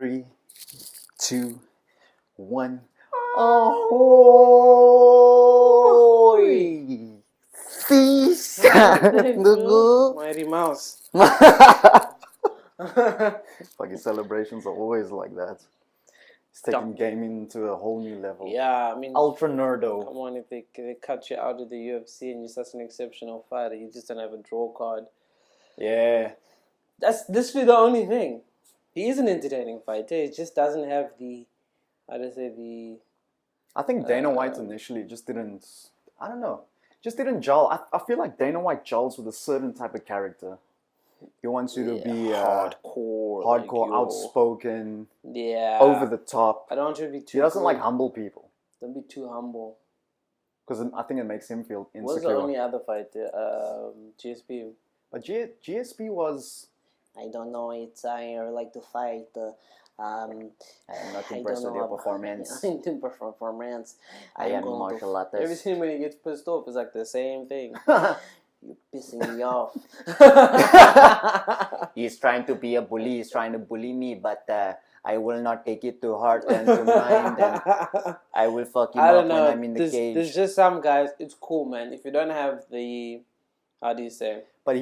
3, 2, 1. Ahoy! Feast! Mighty Mouse. Fucking celebrations are always like that. It's taking gaming to a whole new level. Yeah, I mean, Ultra nerdo. come on, if they cut you out of the UFC and you're such an exceptional fighter, you just don't have a draw card. Yeah. That's literally the only thing. He is an entertaining fighter. He just doesn't have the, how to say, the... I think Dana White initially just didn't, I don't know, just didn't gel. I feel like Dana White gels with a certain type of character. He wants you to be hardcore, like outspoken, yeah, over the top. I don't want you to be too. He doesn't like humble people. Don't be too humble. Because I think it makes him feel insecure. What's the only other fighter? GSP. But GSP was... I don't know. It's I like to fight. I'm not impressed with your performance. Performance. I am martial artist. Every time when he gets pissed off, it's like the same thing. You're pissing me off. He's trying to be a bully. He's trying to bully me, but I will not take it to heart and to mind. And I will fuck him up when I'm in the cage. There's just some guys. It's cool, man. If you don't have the, how do you say? But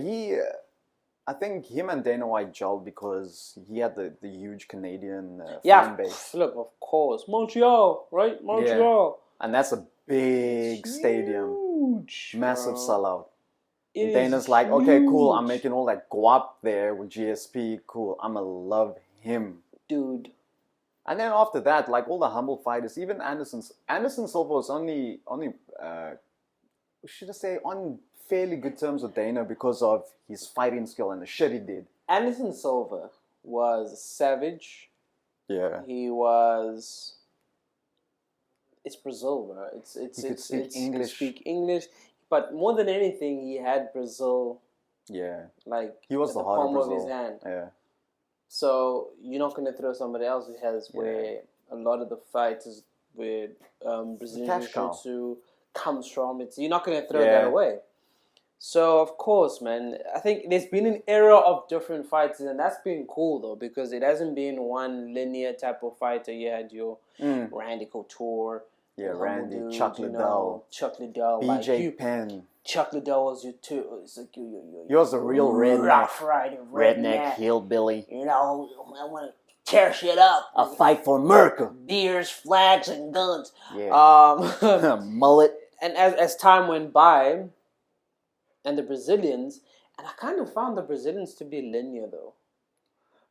I think him and Dana White gelled because he had the huge Canadian fan base. Look, of course. Montreal, right? Montreal. Yeah. And that's a big stadium. Huge. Massive sellout. It Dana's like, okay, cool, I'm making all that guap there with GSP. Cool, I'ma love him. Dude. And then after that, like all the humble fighters, even Anderson Silva was only should I say, on fairly good terms with Dana because of his fighting skill and the shit he did. Anderson Silva was savage. Yeah. He was... It's Brazil, bro. He could speak English. But more than anything, he had Brazil... Yeah. Like, he was at the the heart palm of of Brazil. his hand. Yeah. So, you're not going to throw somebody else who has where a lot of the fighters where Brazilian Jiu-Jitsu comes from. You're not going to throw that away. So, of course, man, I think there's been an era of different fighters, and that's been cool, though, because it hasn't been one linear type of fighter. You had your Randy Couture. Yeah, Randy, dude, Chuck Liddell. Chuck Liddell. BJ Penn. Chuck Liddell was your two. It's like he was a real redneck hillbilly. You know, I want to tear shit up. A fight for America. Beers, flags, and guns. Yeah. Mullet. And as time went by, and the Brazilians, and I kind of found the Brazilians to be linear, though.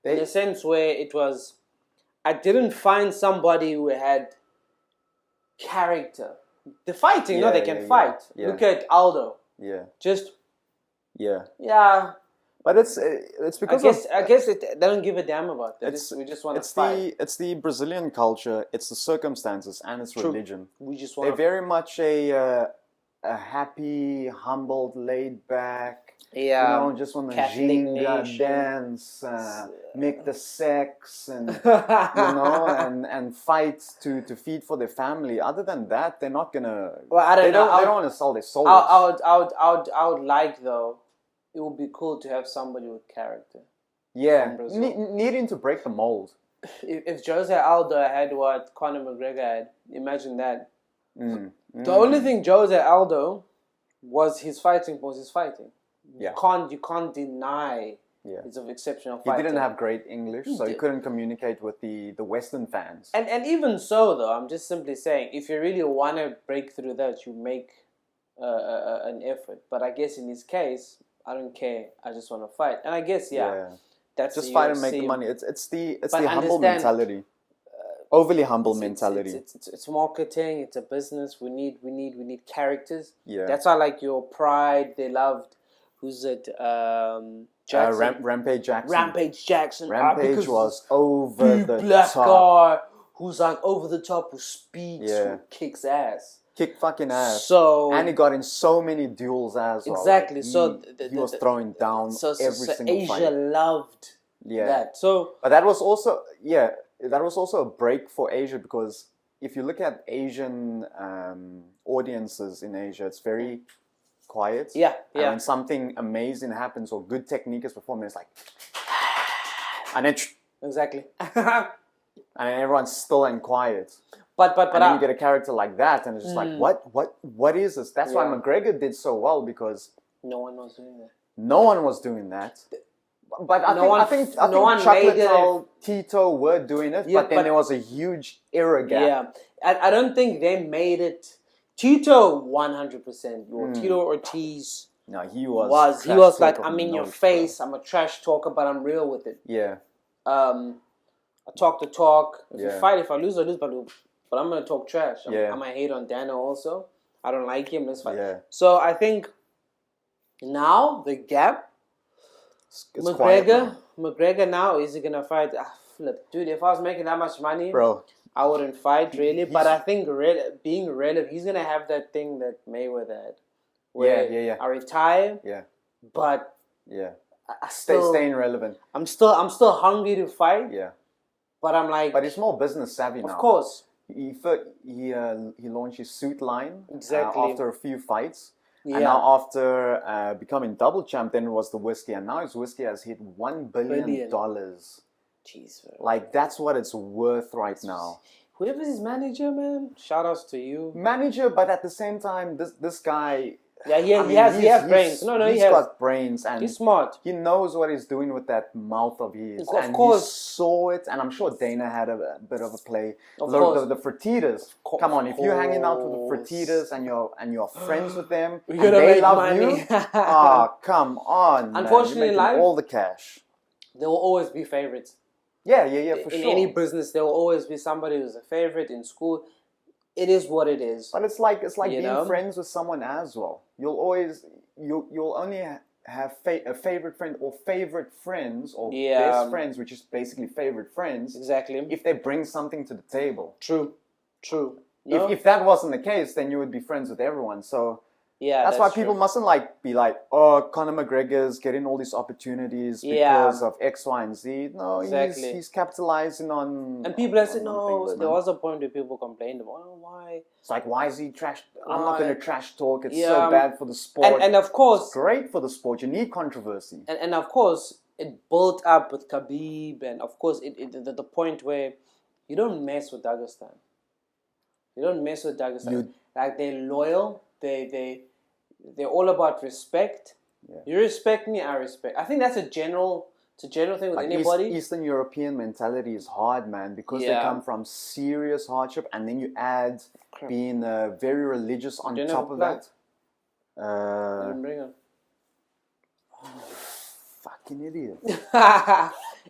In a sense where it was, I didn't find somebody who had character. The fighting, they can fight. Yeah. Look at Aldo. Yeah. Just. Yeah. Yeah. But it's because I guess they don't give a damn about that. We just want to fight. It's the Brazilian culture. It's the circumstances and it's religion. We just want. They're very much a happy, humbled, laid back. Yeah. You know, just want to ginga, dance, make the sex, and and fight to feed for their family. Other than that, they're not gonna. Well, I don't know. They don't want to sell their souls. I would like, though. It would be cool to have somebody with character. Yeah, needing to break the mold. If Jose Aldo had what Conor McGregor had, imagine that. The only thing Jose Aldo was his fighting. Yeah. You can't deny it's an exceptional fighter. He didn't have great English, so he couldn't communicate with the Western fans. And even so, though, I'm just simply saying, if you really want to break through that, you make an effort. But I guess in his case, I don't care. I just want to fight. And I guess, that's just fight and make the money. It's the humble mentality. Overly humble mentality. It's marketing. It's a business. We need characters. Yeah. That's why, like, your Pride, they loved. Who's it? Jackson. Rampage Jackson. Rampage Jackson. Rampage was over the black top. guy who's like over the top, who speaks, who kicks ass. Kick fucking ass. So, and he got in so many duels as well. Exactly. Like he was throwing down every single Asia fight. loved that. So, but that was also a break for Asia, because if you look at Asian audiences in Asia, it's very quiet. Yeah. And when something amazing happens or good technique is performed, it's like, and then exactly. and everyone's still and quiet. But And then you get a character like that, and it's just like, what is this? That's why Yeah. McGregor did so well, because no one was doing that. no one was doing that. But I No think one Chocolate made it Towel, Tito were doing it, Yeah, but then but- there was a huge era gap. Yeah, I don't think they made it. Tito 100%. Tito Ortiz No, he was trash like, talk I'm of in your note, face. I'm a trash talker, but I'm real with it. bro. Yeah, I talk the talk. If you Yeah. fight, if I lose, I lose. But I'm gonna talk trash. Yeah. I'm gonna hate on Dano also. I don't like him. Let's fight. Yeah. So I think now the gap. it's quiet now. McGregor now is he gonna fight? Flip, dude. If I was making that much money, Bro. I wouldn't fight really. But I think being relevant, he's gonna have that thing that Mayweather had. Where Yeah. I retire, Yeah, but yeah. I still, Staying relevant. I'm still hungry to fight. Yeah, But I'm like, but it's more business savvy now. of course. He launched his suit line Exactly. after a few fights. Yeah. And now after becoming double champ, then it was the whiskey, and now his whiskey has hit $1 billion. Jeez, man. Like, that's what it's worth right now. Whoever's his manager, man, shout outs to you. Manager, but at the same time, this guy. Yeah, he I mean, has brains. No, he's he has. got brains, and He's smart. he knows what he's doing with that mouth of his. Of and course. he saw it, and I'm sure Dana had a bit of a play. Of course. The Fertitas. Come on, if you're hanging out with the Fertitas and you're friends with them, You're and gonna they make love money. you, oh, come on, man. Unfortunately, You're in making life- all the cash. There will always be favorites. Yeah, for In sure. any business, there will always be somebody who's a favorite in school. It is what it is. But it's like You being know? friends with someone as well. You'll only have a favorite friend or favorite friends or Yeah. best friends, which is basically favorite friends. Exactly. If they bring something to the table. True. No? If that wasn't the case, then you would be friends with everyone. So Yeah, that's why true. people mustn't be like, oh, Conor McGregor's getting all these opportunities Yeah. because of X, Y, and Z. No, Exactly. he's capitalizing on. And people have said, on no, things, there man. was a point where people complained about, why? It's like, why is he trash? I'm not going to trash talk. It's Yeah. so bad for the sport. And of course, It's great for the sport. You need controversy. and of course, it built up with Khabib, and of course, the point where you don't mess with Dagestan. You don't mess with Dagestan. Like, they're loyal. They're all about respect. Yeah. You respect me, I respect. I think that's a general thing with Like anybody. Eastern European mentality is hard, man, because they Yeah. come from serious hardship, and then you add Crap. being very religious on Didn't top have of a that. I didn't bring it. Fucking idiot.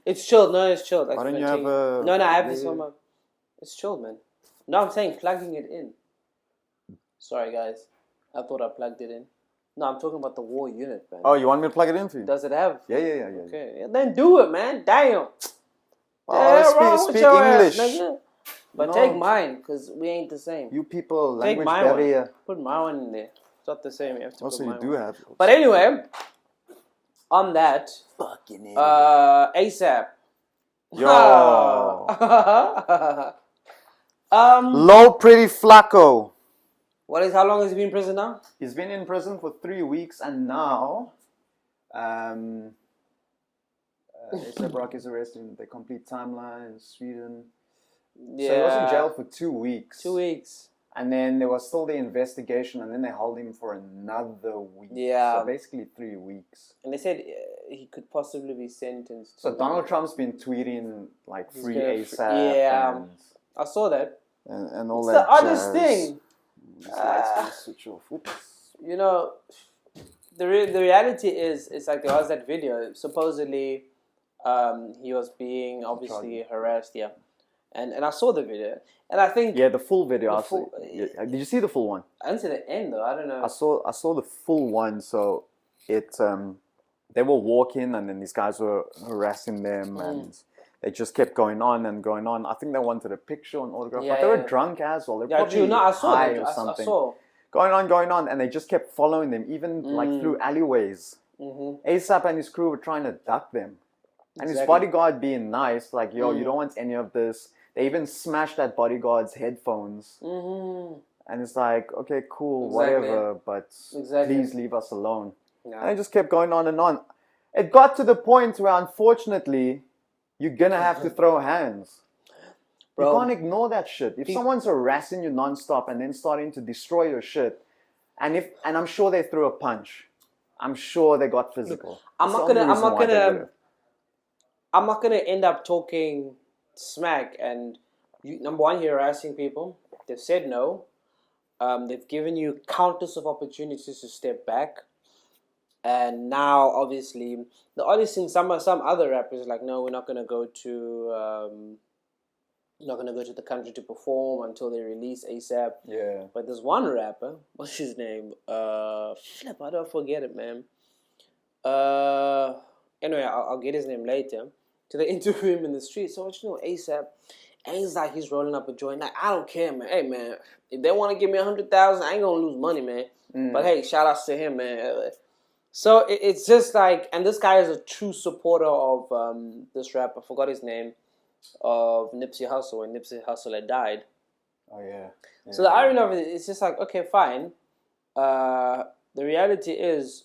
It's chilled. No, it's chilled. Why don't you have a... No, I have this one. It's chilled, man. No, I'm saying plugging it in. Sorry, guys. I thought I plugged it in. No, I'm talking about the war unit, man. Oh, you want me to plug it in for you? Does it have? Yeah. Okay, yeah, then do it, man. Damn. Oh, speak English. Nigga. But No. take mine, because we ain't the same. You people, Take language my one. barrier. Put my one in there. It's not the same. You have to Also, put you my do one. have... But anyway, on that, Fucking idiot. ASAP. Yo. What Pretty Flacco. how long has he been in prison now? He's been in prison for 3 weeks, and now A$AP Rocky is arrested in the complete timeline in Sweden. Yeah. So he was in jail for 2 weeks. 2 weeks. And then there was still the investigation, and then they held him for another week. Yeah. So basically 3 weeks. And they said he could possibly be sentenced. So to- Donald Trump's been tweeting like He's free gonna ASAP yeah. I saw that. and all It's that the oddest jazz. thing. These lights gonna switch off. Oops. You know, the reality is, it's like there was that video. Supposedly, he was being obviously harassed. Yeah, and I saw the video, and I think Yeah, the full video. The full- Did you see the full one? I didn't see the end though. I don't know. I saw the full one. So it they were walking, and then these guys were harassing them, and they just kept going on and going on. I think they wanted a picture, an autograph, Yeah, but they were yeah. drunk as well. They're Yeah, probably true. No, I saw high it. or I something. saw. Going on, and they just kept following them, even like through alleyways. Mm-hmm. ASAP and his crew were trying to duck them, and his Exactly. bodyguard being nice, like, yo, you don't want any of this. They even smashed that bodyguard's headphones. Mm-hmm. And it's like, okay, cool, Exactly. whatever, but Exactly. please leave us alone. Yeah. And it just kept going on and on. It got to the point where, unfortunately, you're gonna have to throw hands. You Bro, can't ignore that shit. If someone's harassing you nonstop and then starting to destroy your shit, and I'm sure they threw a punch. I'm sure they got physical. I'm not gonna end up talking smack. And number one, you're harassing people. They've said no. They've given you countless of opportunities to step back. And now, obviously, the oddest thing, some other rappers are like, no, we're not gonna go to the country to perform until they release ASAP. Yeah. But there's one rapper, what's his name? Flip, I don't forget it, man. Anyway, I'll get his name later. So they interview him in the street. So what you know, ASAP, and he's like, he's rolling up a joint. Like, I don't care, man. Hey, man, if they want to give me 100,000, I ain't gonna lose money, man. But hey, shout outs to him, man. So it's just like, and this guy is a true supporter of this rapper. I forgot his name, of Nipsey Hussle, when Nipsey Hussle had died. Oh yeah. So the irony of it, it's just like, okay, fine. The reality is,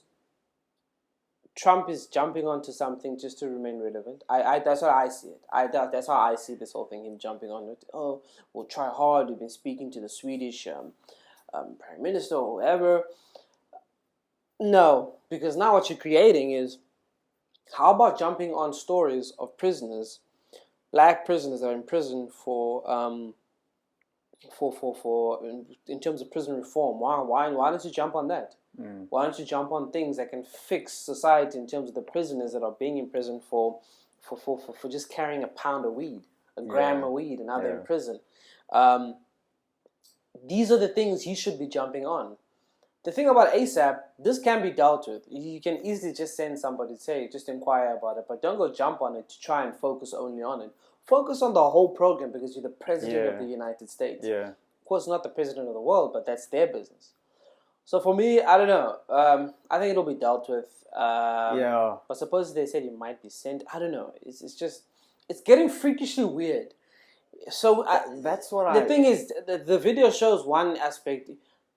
Trump is jumping onto something just to remain relevant. That's how I see it. That's how I see this whole thing, him jumping on it. Oh, we'll try hard. We've been speaking to the Swedish Prime Minister or whoever. No, because now what you're creating is, how about jumping on stories of prisoners, black prisoners that are in prison for in terms of prison reform? Why don't you jump on that? Why don't you jump on things that can fix society in terms of the prisoners that are being in prison for just carrying a pound of weed, a gram of weed, and now they're in prison? These are the things he should be jumping on. The thing about ASAP, this can be dealt with. You can easily just send somebody to say, just inquire about it, but don't go jump on it to try and focus only on it. Focus on the whole program because you're the president of the United States. Yeah. Of course, not the president of the world, but that's their business. So for me, I don't know. I think it'll be dealt with. But supposedly they said he might be sent. I don't know. It's getting freakishly weird. So that's what the thing is, the video shows one aspect.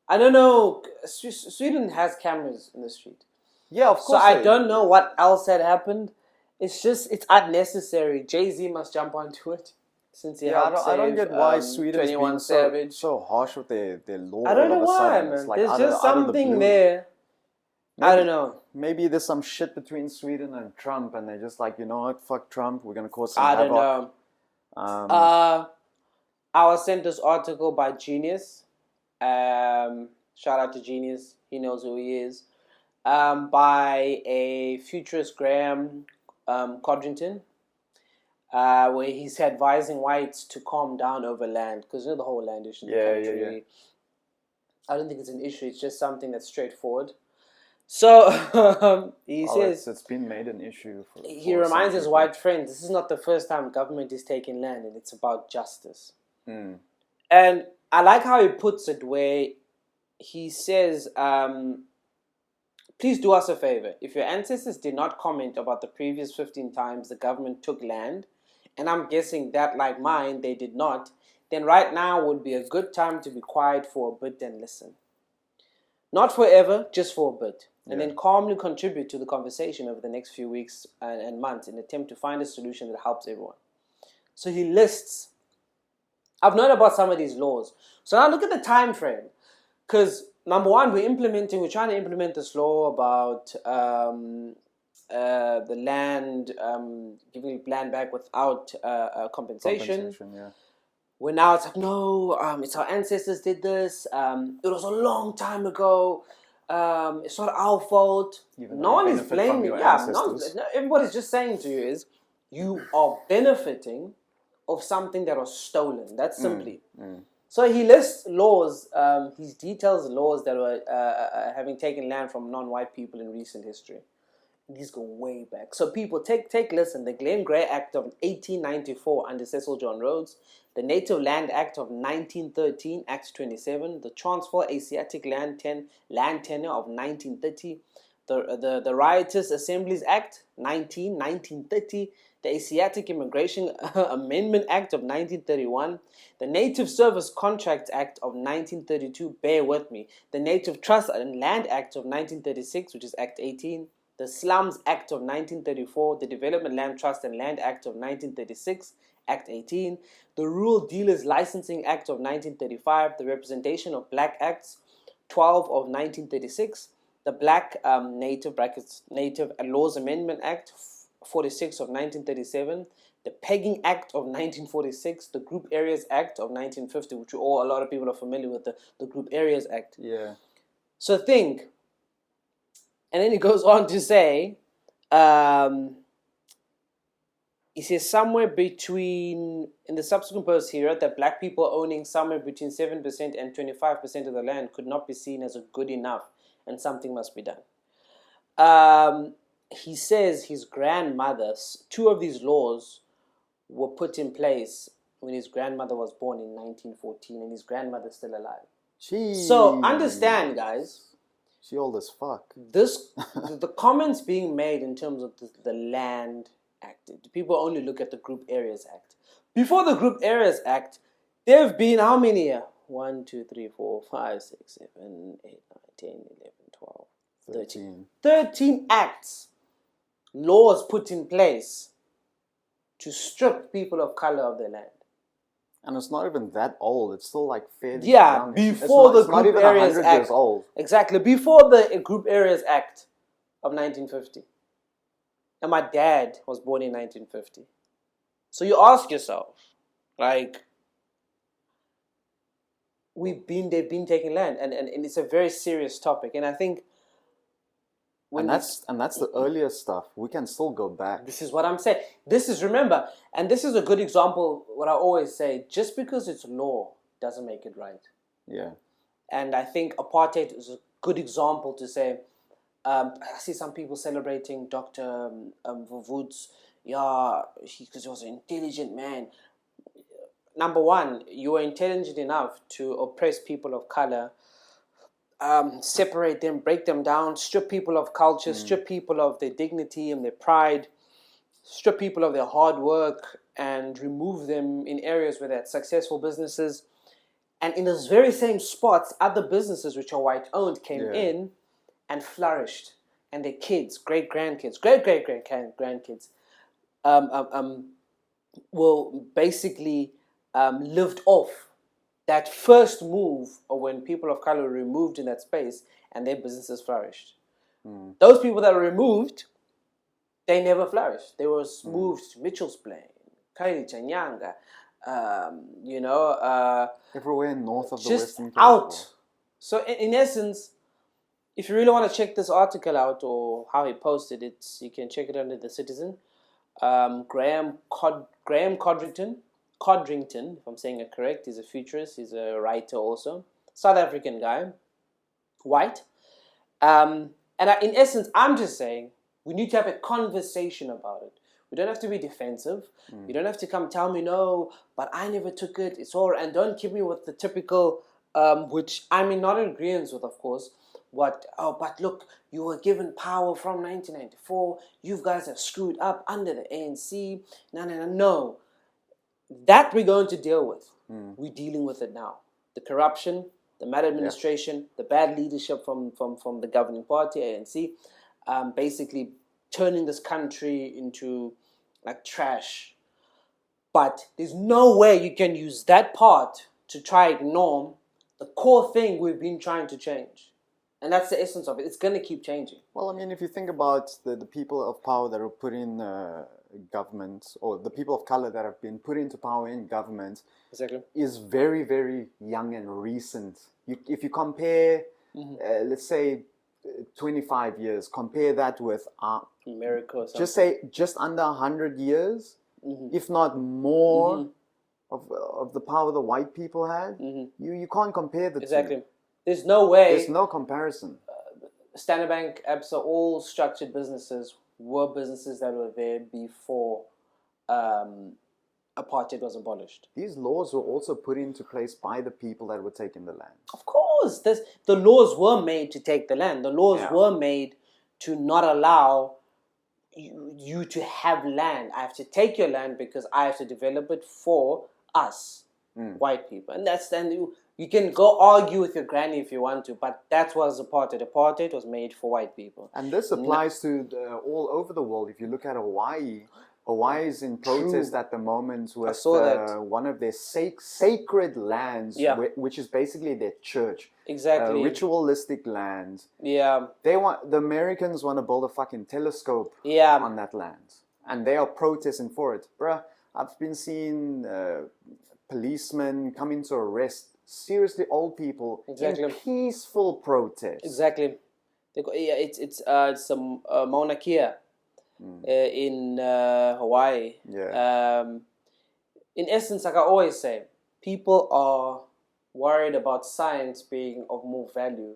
I don't know. Sweden has cameras in the street. Yeah, of course. So I don't know what else had happened. It's unnecessary. Jay-Z must jump onto it. Since he helped I don't get why Sweden's 21 being Savage. so harsh with their law. I don't know why, man. There's just something there. I don't know. Maybe there's some shit between Sweden and Trump, and they're just like, you know what, fuck Trump, we're gonna cause some havoc. I don't know. I was sent this article by Genius. Shout out to Genius. He knows who he is. By a futurist Graham Codrington. Where he's advising whites to calm down over land, because you know the whole land issue in the country. Yeah. I don't think it's an issue. It's just something that's straightforward. So he says it's been made an issue. He reminds his white friends, this is not the first time government is taking land, and it's about justice. And I like how he puts it, where he says, please do us a favor. If your ancestors did not comment about the previous 15 times the government took land, and I'm guessing that, like mine, they did not, then right now would be a good time to be quiet for a bit and listen. Not forever, just for a bit. And then calmly contribute to the conversation over the next few weeks and months in an attempt to find a solution that helps everyone. So he lists, I've known about some of these laws. So now look at the time frame. Because number one, we're trying to implement this law about the land, giving land back without compensation. Where now it's like, no, it's our ancestors did this. It was a long time ago. It's not our fault. No one is blaming you. Everybody's just saying to you is, you are benefiting of something that was stolen. That's simply. So he lists laws, he details laws that were having taken land from non-white people in recent history. These go way back. So people, take listen. The Glenn Gray Act of 1894 under Cecil John Rhodes, the Native Land Act of 1913, Act 27, the Transfer Asiatic Land Tenure of 1930, the Riotous Assemblies Act 1930, the Asiatic Immigration Amendment Act of 1931, the Native Service Contracts Act of 1932, bear with me, the Native Trust and Land Act of 1936, which is Act 18, the Slums Act of 1934, the Development Land Trust and Land Act of 1936, Act 18, the Rural Dealers Licensing Act of 1935, the Representation of Black Acts 12 of 1936, the Black Native Native Laws Amendment Act 46 of 1937, the Pegging Act of 1946, the Group Areas Act of 1950, which a lot of people are familiar with, the Group Areas Act. Yeah. So think, and then he goes on to say, he says somewhere between, in the subsequent post here, that black people owning somewhere between 7% and 25% of the land could not be seen as a good enough and something must be done. He says his grandmother's, two of these laws were put in place when his grandmother was born in 1914 and his grandmother's still alive. Jeez. So understand, guys. She old as fuck. The comments being made in terms of the Land Act, people only look at the Group Areas Act. Before the Group Areas Act, there have been how many here? 1, 2, 3, 4, 5, 6, 7, 8, 9, 10, 11, 12, 13. 13 acts, laws put in place to strip people of color of their land. And it's not even that old. It's still like fairly young. Before the Group Areas Act. Years old. Exactly. Before the Group Areas Act of 1950. And my dad was born in 1950. So you ask yourself, like, they've been taking land. And it's a very serious topic. And I think that's the earlier stuff. We can still go back. This is what I'm saying. Remember, and this is a good example, what I always say, just because it's law doesn't make it right. Yeah. And I think apartheid is a good example to say, I see some people celebrating Dr. Verwoerd's, because he was an intelligent man. Number one, you were intelligent enough to oppress people of color, separate them, break them down, strip people of culture, strip people of their dignity and their pride, strip people of their hard work, and remove them in areas where they had successful businesses. And in those very same spots, other businesses which are white-owned came in and flourished. And their kids, great-grandkids, great-great-grandkids, will basically lived off that first move of when people of color were removed in that space and their businesses flourished. Those people that were removed, they never flourished. They were moved to Mitchell's Plain, Kaili Chanyanga, everywhere north of the just Western Cape. out. So in essence, if you really want to check this article out or how he posted it, you can check it under The Citizen. Graham Codrington, if I'm saying it correct, he's a futurist, he's a writer also. South African guy, white. In essence, I'm just saying, we need to have a conversation about it. We don't have to be defensive. You don't have to come tell me, no, but I never took it, it's all right. And don't give me with the typical, which I'm not in agreement with, of course, but look, you were given power from 1994, you guys have screwed up under the ANC, no. That we're going to deal with. We're dealing with it now. The corruption, the maladministration, the bad leadership from the governing party, ANC, basically turning this country into like trash. But there's no way you can use that part to try ignore the core thing we've been trying to change. And that's the essence of it. It's going to keep changing. Well, I mean, if you think about the people of power that are put in government, or the people of color that have been put into power in government, exactly, is very, very young and recent. If you compare, let's say, 25 years, compare that with America or something. Just say just under 100 years, if not more, of the power the white people had. You can't compare the two. There's no way. There's no comparison. Standard Bank, ABSA, all structured businesses were businesses that were there before apartheid was abolished. These laws were also put into place by the people that were taking the land. Of course. The laws were made to take the land. The laws were made to not allow you to have land. I have to take your land because I have to develop it for us, white people. And you can go argue with your granny if you want to, but that was apartheid. Apartheid was made for white people. And this applies to all over the world. If you look at Hawaii, Hawaii's in protest at the moment with saw that. one of their sacred lands, Yeah. which is basically their church. Exactly. Ritualistic land. Yeah. The Americans want to build a fucking telescope Yeah. on that land, and they are protesting for it, bruh. I've been seeing policemen coming to arrest seriously old people Exactly. in peaceful protest. Exactly. It's Mauna Kea in Hawaii. Yeah. In essence, like I always say, people are worried about science being of more value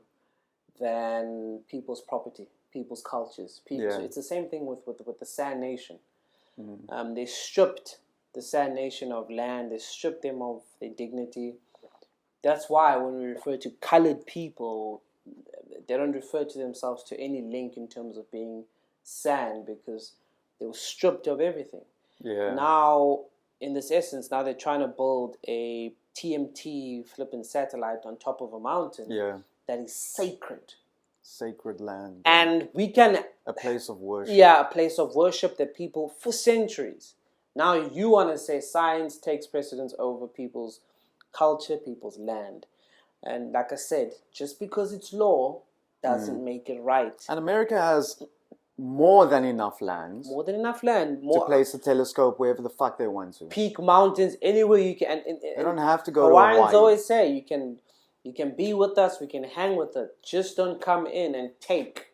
than people's property, people's cultures. Yeah. It's the same thing with the San Nation. They stripped the San Nation of land. They stripped them of their dignity. That's why when we refer to colored people, they don't refer to themselves to any link in terms of being San, because they were stripped of everything. Yeah. Now, in this essence, now they're trying to build a TMT flipping satellite on top of a mountain that is sacred. Sacred land. And we can... A place of worship. Yeah, a place of worship that people, for centuries... Now you want to say science takes precedence over people's culture, people's land. And like I said, just because it's law doesn't make it right. And America has more than enough land. More than enough land. To place a telescope wherever the fuck they want to. Peak mountains, anywhere you can. They don't have to go Hawaiians to Hawaii. always say, you can be with us, we can hang with it. Just don't come in and take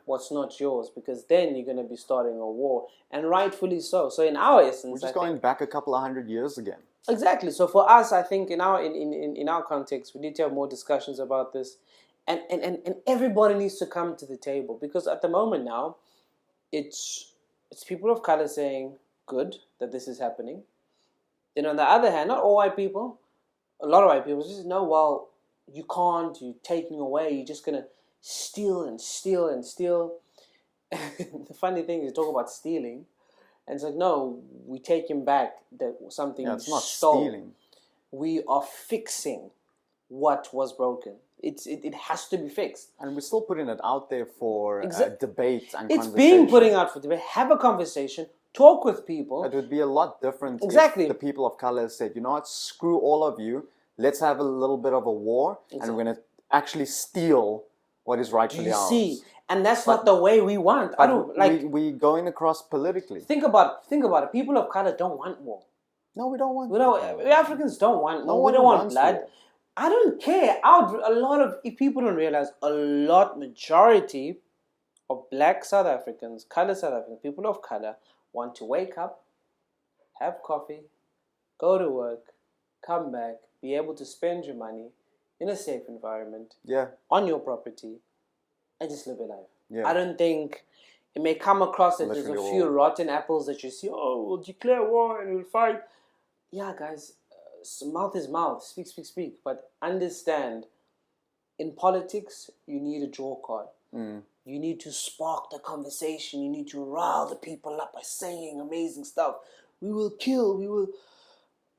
what's not yours, because then you're going to be starting a war. And rightfully so. So in our essence... We're just going back a couple of 100 years again. Exactly. So for us, I think in our context, we need to have more discussions about this. And everybody needs to come to the table, because at the moment now, it's people of color saying, good, that this is happening. Then on the other hand, not all white people, a lot of white people just know, well, you can't, you're taking away, you're just going to steal and steal and steal. The funny thing is, you talk about stealing, and it's like, no, we take him back that something it's not stole. stealing. We are fixing what was broken. It has to be fixed. And we're still putting it out there for debate and it's conversation. being putting out for debate. Have a conversation. Talk with people. It would be a lot different if the people of color said, you know what, screw all of you. Let's have a little bit of a war. And we're going to actually steal what is rightfully ours. You see? And that's not the way we want. I don't like. We're going across politically. Think about it. People of color don't want war. No, we don't want war. We Africans don't want war. We don't want blood. War. I don't care. If people don't realize, majority of black South Africans, colored South Africans, people of color want to wake up, have coffee, go to work, come back, be able to spend your money in a safe environment, on your property, and just live your life. Yeah. I don't think it may come across that there's a few rotten apples that you see, we'll declare war and we'll fight. Yeah, guys, mouth is mouth, speak. But understand, in politics, you need a draw card. You need to spark the conversation. You need to rile the people up by saying amazing stuff. We will kill, we will...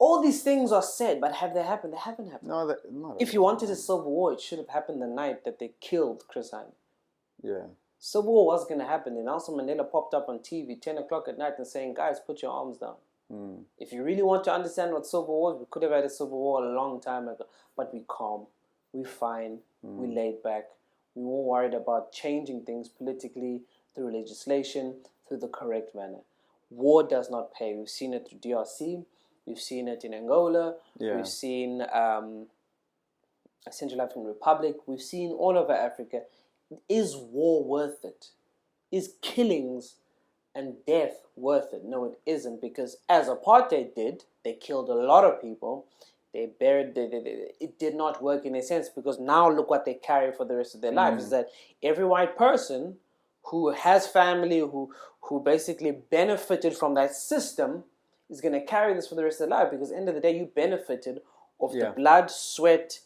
All these things are said, but have they happened? They haven't happened. No, if you wanted a civil war, it should have happened the night that they killed Chris Hani. Yeah. Civil war was going to happen. And Nelson Mandela popped up on TV 10 o'clock at night and saying, guys, put your arms down. If you really want to understand what civil war is, we could have had a civil war a long time ago. But we're calm. We're fine. We're laid back. We weren't worried about changing things politically, through legislation, through the correct manner. War does not pay. We've seen it through DRC. We've seen it in Angola. We've seen Central African Republic. We've seen all over Africa. Is war worth it? Is killings and death worth it? No, it isn't, because as apartheid did, they killed a lot of people. They buried. It did not work in a sense, because now look what they carry for the rest of their lives. Is that every white person who has family, who basically benefited from that system, is going to carry this for the rest of their life, because at the end of the day, you benefited of the blood, sweat,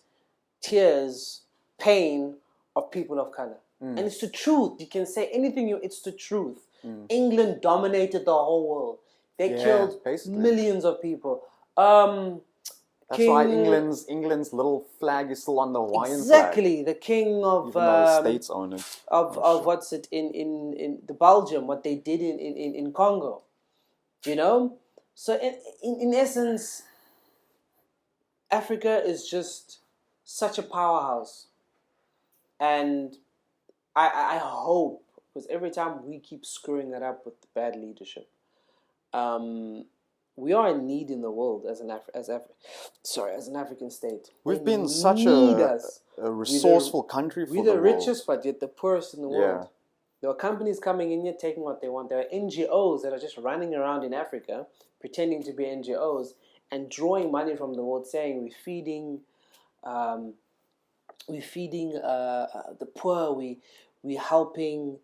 tears, pain of people of color. And it's the truth. You can say anything, it's the truth. England dominated the whole world. They killed millions of people. That's why England's little flag is still on the Hawaiian flag. The king of... Even though the states own it. Of what's it, in the Belgium, what they did in Congo. You know? So in essence, Africa is just such a powerhouse. And I hope, because every time we keep screwing that up with the bad leadership, we are in need in the world as an African state. We've They been such need us. a resourceful country for We're the the world. richest, but yet the poorest in the world. There are companies coming in here taking what they want. There are NGOs that are just running around in Africa pretending to be NGOs and drawing money from the world, saying we're feeding the poor. We're helping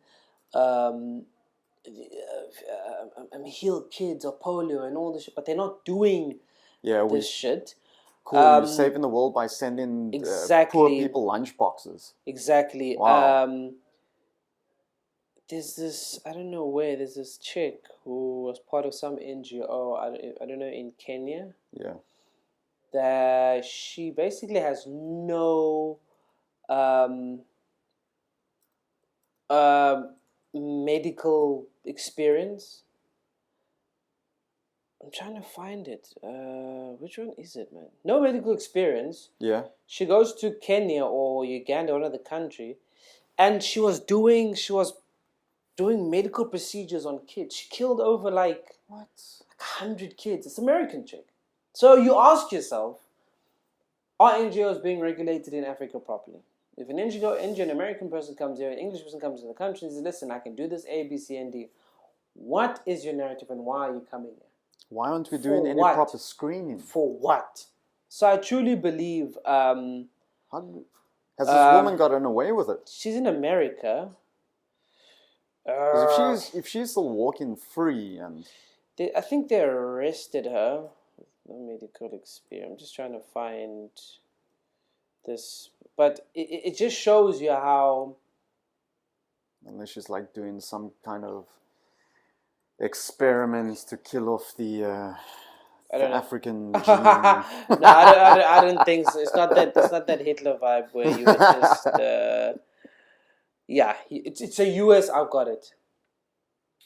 heal kids or polio and all this shit, but they're not doing this shit. Cool, you're saving the world by sending poor people lunch boxes. Exactly. Wow. There's this, I don't know where, there's this chick who was part of some NGO, I don't know, in Kenya. Yeah. That she basically has no medical experience. I'm trying to find it. Which one is it, man? No medical experience. Yeah. She goes to Kenya or Uganda or another country, and she was doing medical procedures on kids. She killed over like 100 kids. It's an American chick. So you ask yourself, are NGOs being regulated in Africa properly? If an NGO, an American person comes here, an English person comes to the country and says, listen, I can do this A, B, C, and D. What is your narrative and why are you coming here? Why aren't we doing any proper screening? For what? So I truly believe... has this woman gotten away with it? She's in America. If she's still walking free and... I think they arrested her. No medical experience. I'm just trying to find this. But it just shows you how... Unless she's like doing some kind of experiments to kill off the African gene. No, I don't think so. It's not that Hitler vibe where you would just... it's a US... I've got it.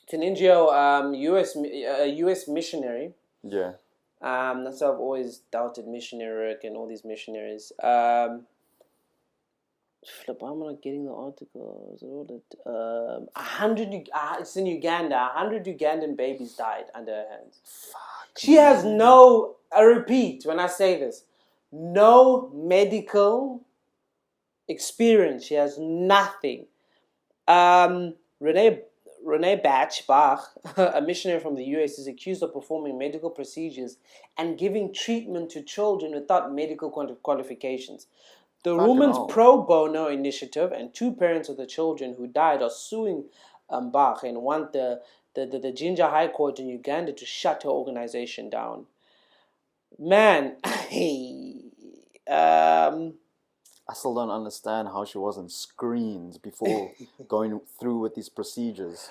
It's an NGO, US missionary. Yeah. That's why I've always doubted missionary work and all these missionaries. Flip, I'm not getting the article. It's in Uganda. 100 Ugandan babies died under her hands. Fuck. She has no, I repeat when I say this, no medical experience. She has nothing. Renee Bach, a missionary from the US, is accused of performing medical procedures and giving treatment to children without medical qualifications. The Women's Pro Bono Initiative and two parents of the children who died are suing Bach and want the Jinja High Court in Uganda to shut her organization down. Man, I still don't understand how she wasn't screened before going through with these procedures.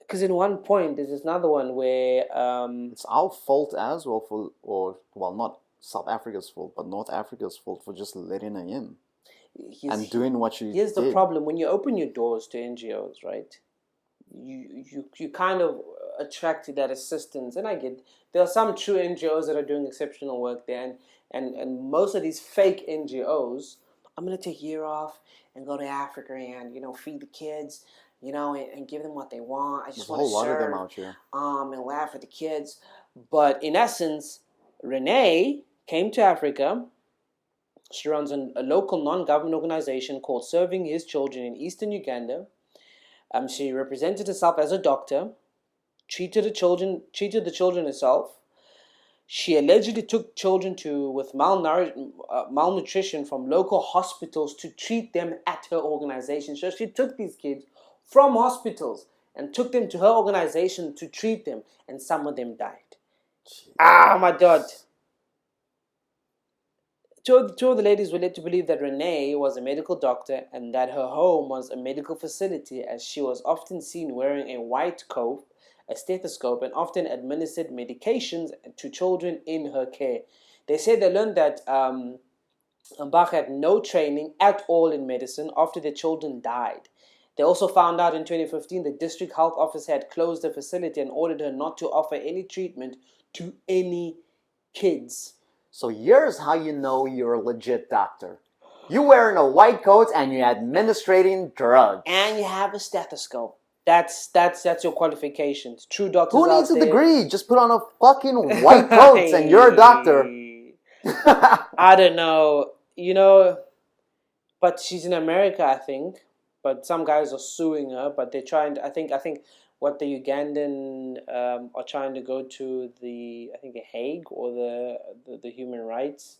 Because in one point, there's another one where... it's our fault as well not South Africa's fault, but North Africa's fault for just letting her in and doing what she did. Here's the problem. When you open your doors to NGOs, right, you kind of attract that assistance. And I get... There are some true NGOs that are doing exceptional work there, and most of these fake NGOs, I'm going to take a year off and go to Africa and, feed the kids, and give them what they want. I just want to serve. There's a whole lot of them out here. And laugh at the kids. But in essence, Renee came to Africa. She runs a local non-government organization called Serving His Children in Eastern Uganda. She represented herself as a doctor, treated the children herself. She allegedly took children with malnutrition from local hospitals to treat them at her organization. So she took these kids from hospitals and took them to her organization to treat them, and some of them died. Jeez. My God. Two of the ladies were led to believe that Renee was a medical doctor and that her home was a medical facility, as she was often seen wearing a white coat, a stethoscope, and often administered medications to children in her care. They said they learned that Bach had no training at all in medicine after their children died. They also found out in 2015 the district health office had closed the facility and ordered her not to offer any treatment to any kids. So here's how you know you're a legit doctor. You wearing a white coat and you're administrating drugs. And you have a stethoscope. That's your qualifications. True doctors. Who needs a degree? Just put on a fucking white coat and you're a doctor. I don't know. You know, but she's in America, I think. But some guys are suing her. But they're trying to, I think what the Ugandan are trying to go to the Hague or the human rights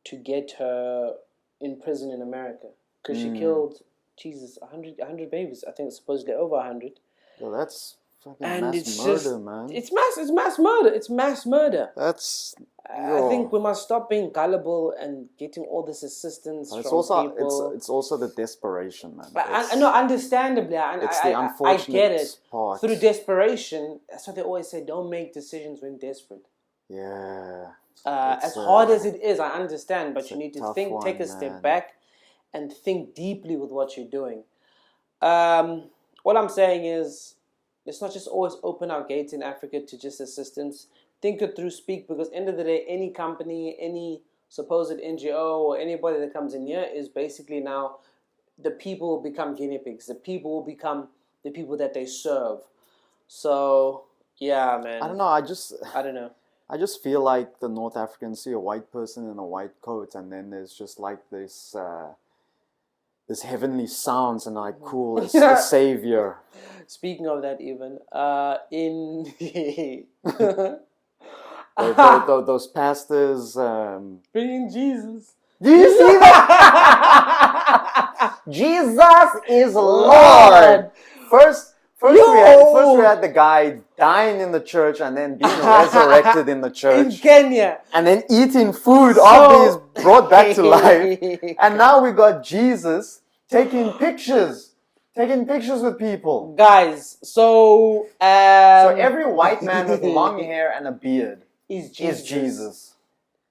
to get her in prison in America because she killed 100 babies. I think it's supposedly over 100. Well, that's fucking mass murder, man. It's mass murder. It's mass murder. That's. I think we must stop being gullible and getting all this assistance from people. It's also the desperation, man. I know, understandably, I get it. Part. Through desperation, that's what they always say. Don't make decisions when desperate. Yeah. As hard as it is, I understand, but you need to take a step back, and think deeply with what you're doing. What I'm saying is, let's not just always open our gates in Africa to just assistance. Think it through, speak, because end of the day, any company, any supposed NGO or anybody that comes in here is basically now the people will become guinea pigs. The people will become the people that they serve. So, yeah, man. I don't know. I don't know. I just feel like the North Africans see a white person in a white coat, and then there's just like this heavenly sounds, and like, cool, it's the savior. Speaking of that, even in those pastors bringing Jesus. Do you see that? Jesus is Lord. First we had the guy dying in the church and then being resurrected in the church. In Kenya. And then eating food after he's brought back to life. And now we got Jesus taking pictures with people. Guys, so every white man with long hair and a beard is Jesus.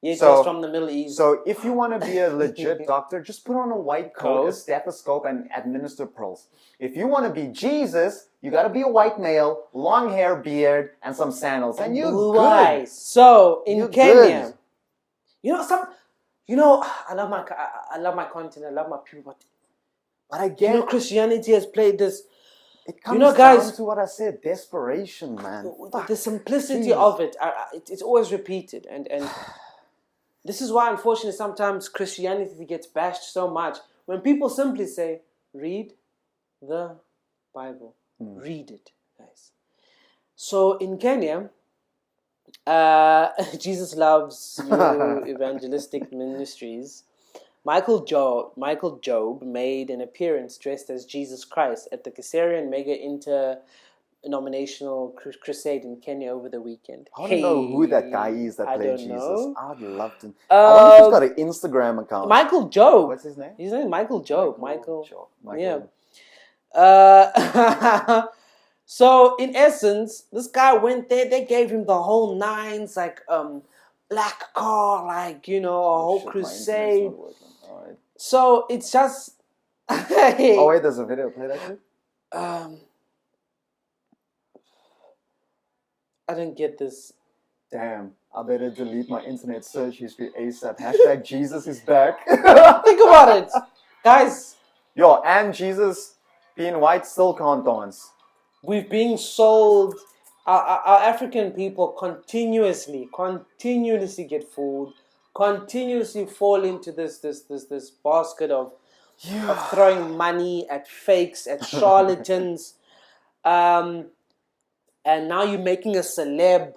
Yes, so, from the Middle East. So if you want to be a legit doctor, just put on a white coat, a stethoscope, and administer pearls. If you want to be Jesus, you got to be a white male, long hair, beard, and some sandals, and you're blue good. Eyes. So in Kenya, good. I love my content, I love my people, but I get Christianity has played this. It comes guys, down to what I said, desperation, man. The simplicity of it, it's always repeated, and this is why, unfortunately, sometimes Christianity gets bashed so much. When people simply say, read the Bible. Read it, guys. So in Kenya, Jesus Loves You Evangelistic Ministries, Michael Job made an appearance dressed as Jesus Christ at the Kasarian Mega Interdenominational Crusade in Kenya over the weekend. I want to know who that guy is that played Jesus. Know. I'd love to. I wonder if he's got an Instagram account. Michael Job. What's his name? His name is Michael Job. Michael. Yeah. So in essence, this guy went there. They gave him the whole nines, like black car, like a whole crusade. Right. So it's just. Oh wait, there's a video. Play that shit. I didn't get this. Damn, I better delete my internet search history ASAP. Hashtag Jesus is back. Think about it, guys. Yo, and Jesus being white still can't dance. We've been sold. Our African people continuously get fooled, continuously fall into this basket of throwing money at fakes, at charlatans. And now you're making a celeb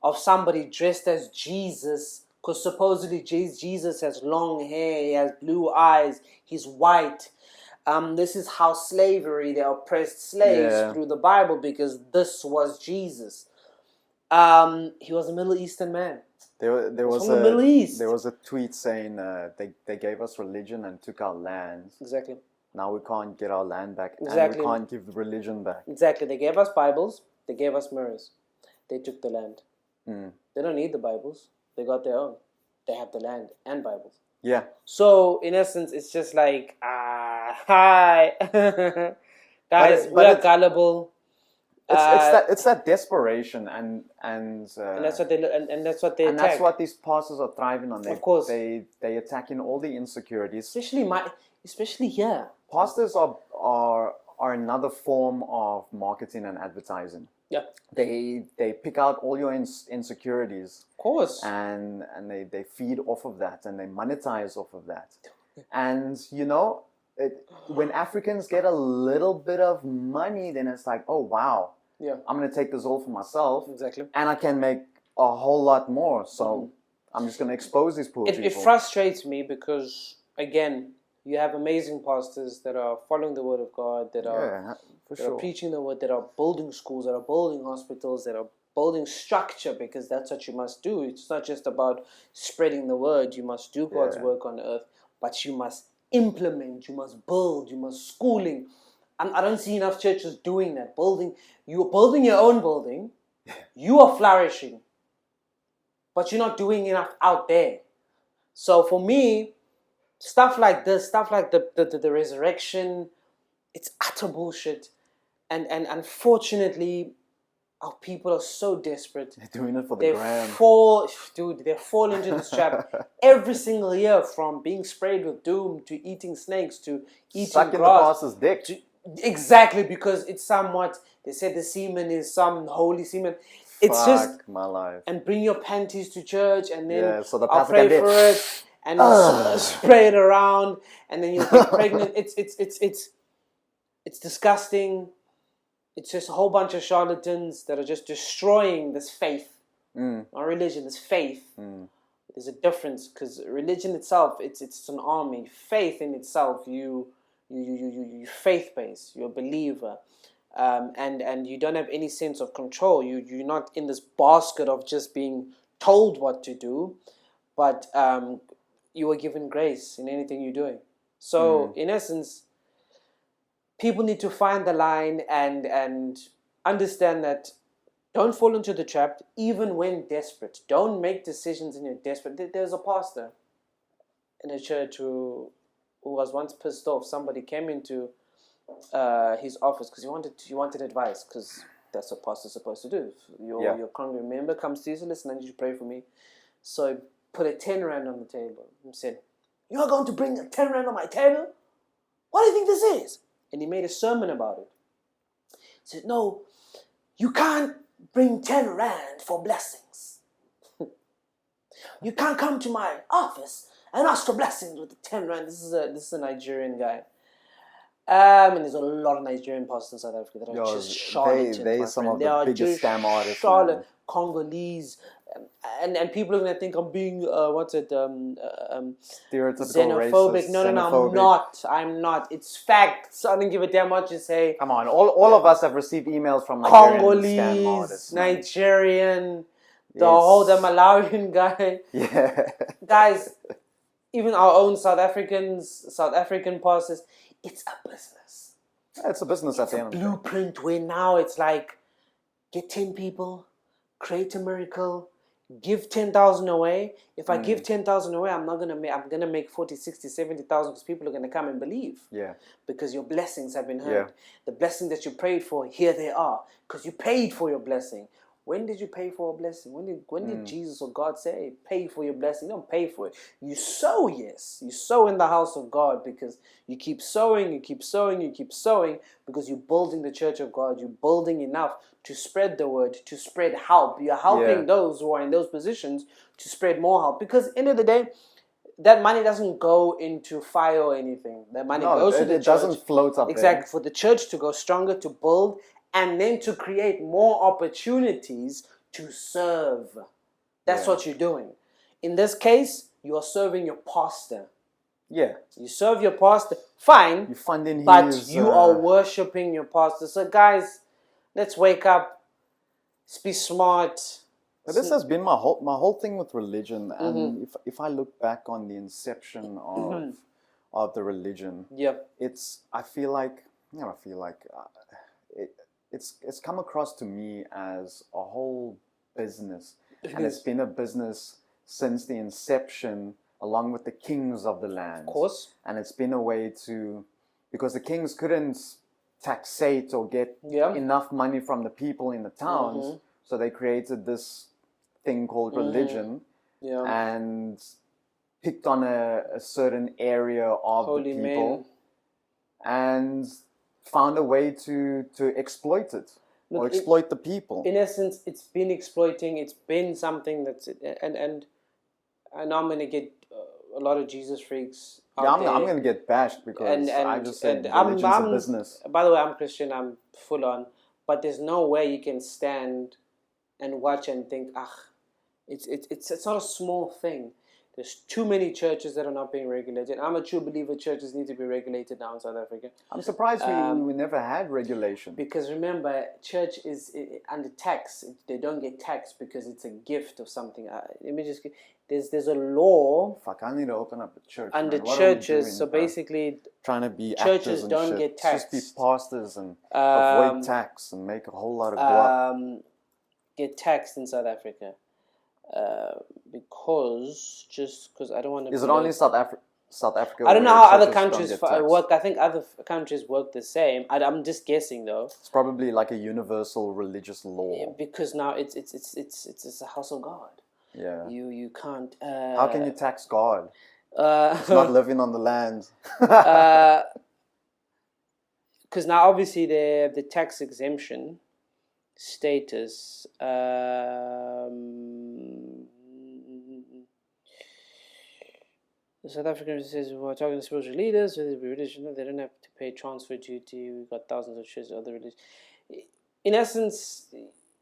of somebody dressed as Jesus, because supposedly Jesus has long hair, he has blue eyes, he's white. This is how they oppressed slaves through the Bible, because this was Jesus. He was a Middle Eastern man. There was the Middle East. There was a tweet saying they gave us religion and took our lands. Exactly. Now we can't get our land back. Exactly. And we can't give the religion back. Exactly. They gave us Bibles. They gave us mirrors. They took the land. They don't need the Bibles. They got their own. They have the land and Bibles. Yeah. So, in essence, it's just like, hi. Guys, we are gullible. It's that desperation and And that's what they and that's what they and attack. that's what these pastors are thriving on. Of course. They attack in all the insecurities. Especially here. Pastors are another form of marketing and advertising. Yeah. They pick out all your insecurities. Of course. And they feed off of that and they monetize off of that. And you know, when Africans get a little bit of money, then it's like, oh wow, yeah, I'm gonna take this all for myself. Exactly. And I can make a whole lot more. So I'm just gonna expose these poor people. It frustrates me because again, you have amazing pastors that are following the word of God, that are preaching the word, that are building schools, that are building hospitals, that are building structure, because that's what you must do. It's not just about spreading the word. You must do God's work on earth, but you must implement, you must build, you must schooling. I don't see enough churches doing that. You're building your own building, you are flourishing, but you're not doing enough out there. So for me, stuff like this, stuff like the resurrection, it's utter bullshit. And unfortunately, our people are so desperate. They're doing it for the gram. They fall into this trap every single year, from being sprayed with doom to eating snakes to eating sucking grass. the pastor's dick. Exactly, because it's somewhat, they said the semen is some holy semen. It's Fuck just my life. And bring your panties to church, and then so the I'll pastor pray can for it, and spray it around, and then you'll get pregnant. It's disgusting. It's just a whole bunch of charlatans that are just destroying this faith. Not religion, this faith. There's a difference, because religion itself, it's an army. Faith in itself, you faith-based. You're a believer, and you don't have any sense of control. You're not in this basket of just being told what to do, but you are given grace in anything you're doing. So in essence, people need to find the line and understand that don't fall into the trap, even when desperate. Don't make decisions when you're desperate. There's a pastor in a church who was once pissed off. Somebody came into his office because he wanted advice, because that's what pastor's supposed to do. Your congregant member comes to you, so listen, I need you to pray for me. So he put a 10 rand on the table and said, "You are going to bring a 10 rand on my table? What do you think this is?" And he made a sermon about it. He said, "No, you can't bring 10 rand for blessings. You can't come to my office and ask for blessings with the 10 rand." This is a Nigerian guy. And there's a lot of Nigerian pastors in South Africa that are just charlatans. They some of the biggest scam artists. Congolese. And people are going to think I'm being, stereotypical xenophobic. racist. No, I'm not. It's facts. I don't give a damn what you say. Come on, all of us have received emails from Nigerian scam Congolese, artists. Man. Nigerian, the Malawian guy. Yeah. Guys, even our own South African pastors, it's a business. It's a business at the end of the day. Blueprint where now it's like, get 10 people, create a miracle, give 10,000 away. If I give 10,000 away, I'm gonna make 40, 60, 70,000, because people are gonna come and believe. Yeah. Because your blessings have been heard. The blessing that you prayed for, here they are. Because you paid for your blessing. When did you pay for a blessing? When did Jesus or God say, pay for your blessing? Don't pay for it. You sow, yes. You sow in the house of God, because you keep sowing, you keep sowing, you keep sowing, because you're building the church of God. You're building enough to spread the word, to spread help. You're helping those who are in those positions to spread more help. Because at the end of the day, that money doesn't go into fire or anything. That money goes to the church. It doesn't float up Exactly. For the church to go stronger, to build, and then to create more opportunities to serve. That's what you're doing. In this case, you are serving your pastor. Yeah. You serve your pastor, fine. You're funding but his, you are worshiping your pastor. So guys, let's wake up. Let's be smart. But this has been my whole thing with religion. And if I look back on the inception of the religion, I feel like it's come across to me as a whole business. And it's been a business since the inception, along with the kings of the land. Of course. And it's been a way to, because the kings couldn't taxate or get enough money from the people in the towns. So they created this thing called religion and picked on a certain area of Holy the people men. and found a way to exploit it. Look, or exploit the people. In essence, it's been exploiting. It's been something that's and I know I'm gonna get a lot of Jesus freaks. I'm gonna get bashed because I just said religion's a business. By the way, I'm Christian. I'm full on, but there's no way you can stand and watch and think, it's not a small thing. There's too many churches that are not being regulated. I'm a true believer churches need to be regulated now in South Africa. I'm surprised we never had regulation. Because remember, church is under tax. They don't get taxed because it's a gift of something. Let me just... There's a law... Fuck, I need to open up a church. Under churches, so basically... Trying to be churches and don't shit. get taxed. Just be pastors and avoid tax and make a whole lot of guap. Get taxed in South Africa. Because I don't want to... Is it only South Africa? I don't know how other countries work. I think other countries work the same. I'm just guessing though. It's probably like a universal religious law. Yeah, because now it's a house of God. Yeah. You can't. How can you tax God? He's not living on the land. Because now obviously they have the tax exemption status. The South African says we're talking to spiritual leaders, whether it be religion, they don't have to pay transfer duty. We've got thousands of shares of other religions. In essence,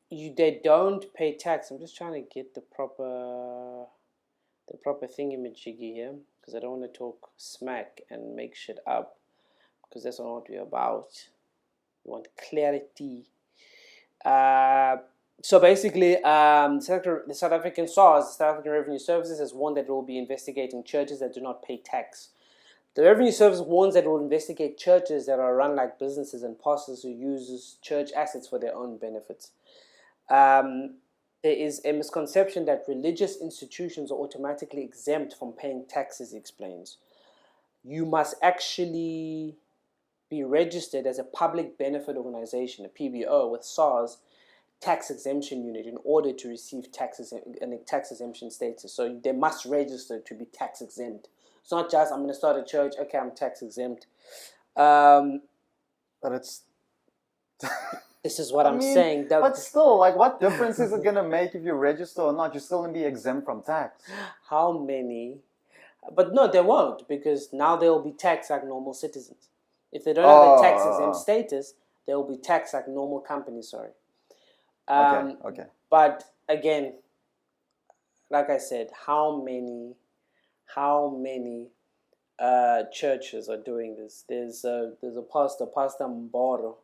they don't pay tax. I'm just trying to get the proper thingamajiggy here because I don't want to talk smack and make shit up because that's not what we're about. We want clarity. So basically, the South African SARS, the South African Revenue Services, has warned that it will be investigating churches that do not pay tax. The Revenue Service warns that it will investigate churches that are run like businesses and pastors who use church assets for their own benefits. There is a misconception that religious institutions are automatically exempt from paying taxes, he explains. You must actually be registered as a public benefit organization, a PBO, with SARS tax exemption unit in order to receive tax exemption status. So they must register to be tax exempt. It's not just I'm going to start a church. Okay, I'm tax exempt. But it's. This is what I'm saying. But still, like, what difference is it going to make if you register or not? You're still going to be exempt from tax. How many? But no, they won't because now they will be taxed like normal citizens. If they don't have a tax exempt status, they will be taxed like normal companies. Sorry. Okay. But again, like I said, how many churches are doing this? There's a pastor, Pastor Mboro,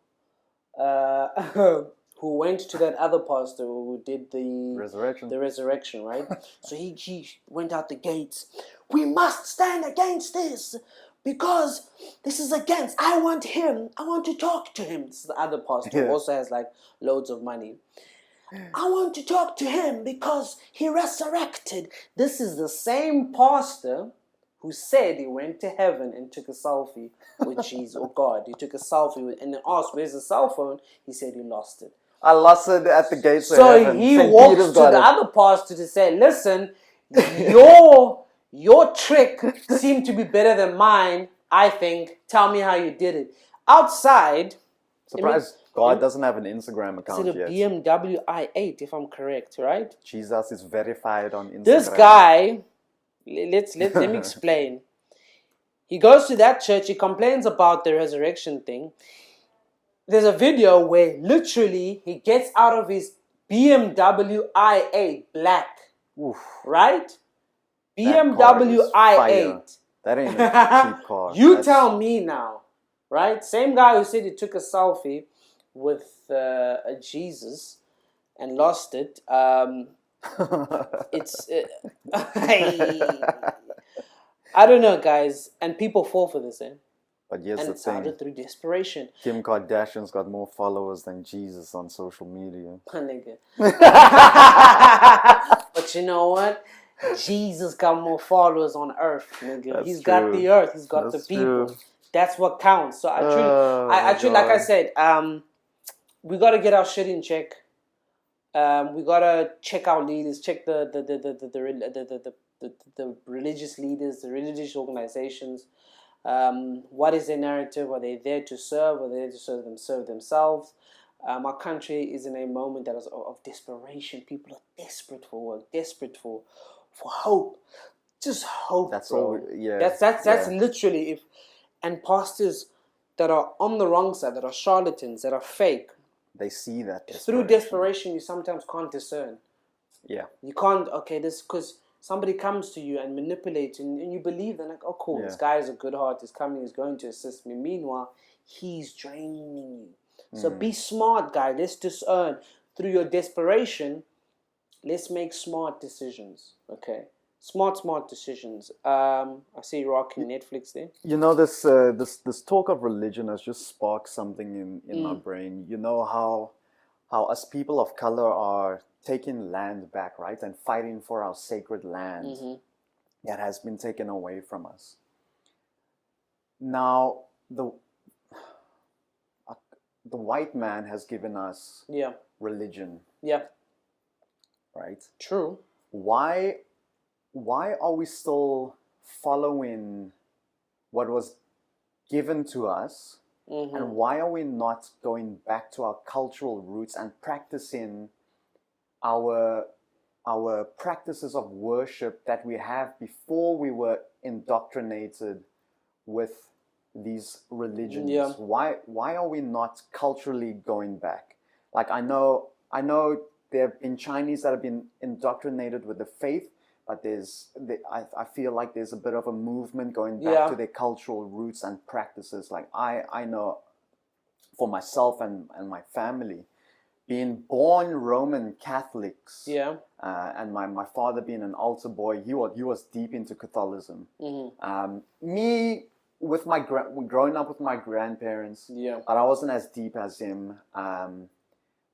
who went to that other pastor who did the resurrection, right? So he went out the gates. We must stand against this because this is against. I want to talk to him. This is the other pastor who also has like loads of money. I want to talk to him because he resurrected. This is the same pastor who said he went to heaven and took a selfie with Jesus or God. He took a selfie and then asked, "Where's the cell phone?" He said he lost it. I lost it at the gates of heaven. So he walked to the other pastor to say, "Listen, your trick seemed to be better than mine. I think. Tell me how you did it." Outside, surprised God doesn't have an Instagram account yet. It's a BMW i8, if I'm correct, right? Jesus is verified on Instagram. This guy, let me explain. He goes to that church. He complains about the resurrection thing. There's a video where literally he gets out of his BMW i8 black, right? BMW i8. That ain't a cheap car. Tell me now, right? Same guy who said he took a selfie with a Jesus and lost it. It's I don't know, guys, and people fall for this, eh? But yes, and the it's thing. out through desperation. Kim Kardashian's got more followers than Jesus on social media. But you know what? Jesus got more followers on earth, nigga. That's He's true. got the earth. He's got That's the people. True. That's what counts. So actually, like I said, we got to get our shit in check. We got to check our leaders, check the religious leaders, the religious organizations. What is their narrative? Are they there to serve? Are they there to serve themselves? Our country is in a moment that is of desperation. People are desperate for work, desperate for hope. Just hope. That's bro. all. Yeah. That's literally if. And pastors that are on the wrong side, that are charlatans, that are fake. They see that Through desperation, you sometimes can't discern. Yeah. You can't. Okay, this because somebody comes to you and manipulates, and you believe they're like, oh, cool, this guy has a good heart. He's coming. He's going to assist me. Meanwhile, he's draining you. So be smart, guy. Let's discern through your desperation. Let's make smart decisions. Okay. Smart decisions. I see you rocking Netflix there. You know, this talk of religion has just sparked something in my brain. You know how us people of color are taking land back, right, and fighting for our sacred land that has been taken away from us. Now the white man has given us religion. Yeah. Right. True. Why are we still following what was given to us? And why are we not going back to our cultural roots and practicing our practices of worship that we have before we were indoctrinated with these religions? Yeah. Why are we not culturally going back? Like I know there have been Chinese that have been indoctrinated with the faith, but I feel like there's a bit of a movement going back to their cultural roots and practices. Like I know for myself and my family, being born Roman Catholics, and my father being an altar boy, he was deep into Catholicism. Me with growing up with my grandparents, but I wasn't as deep as him.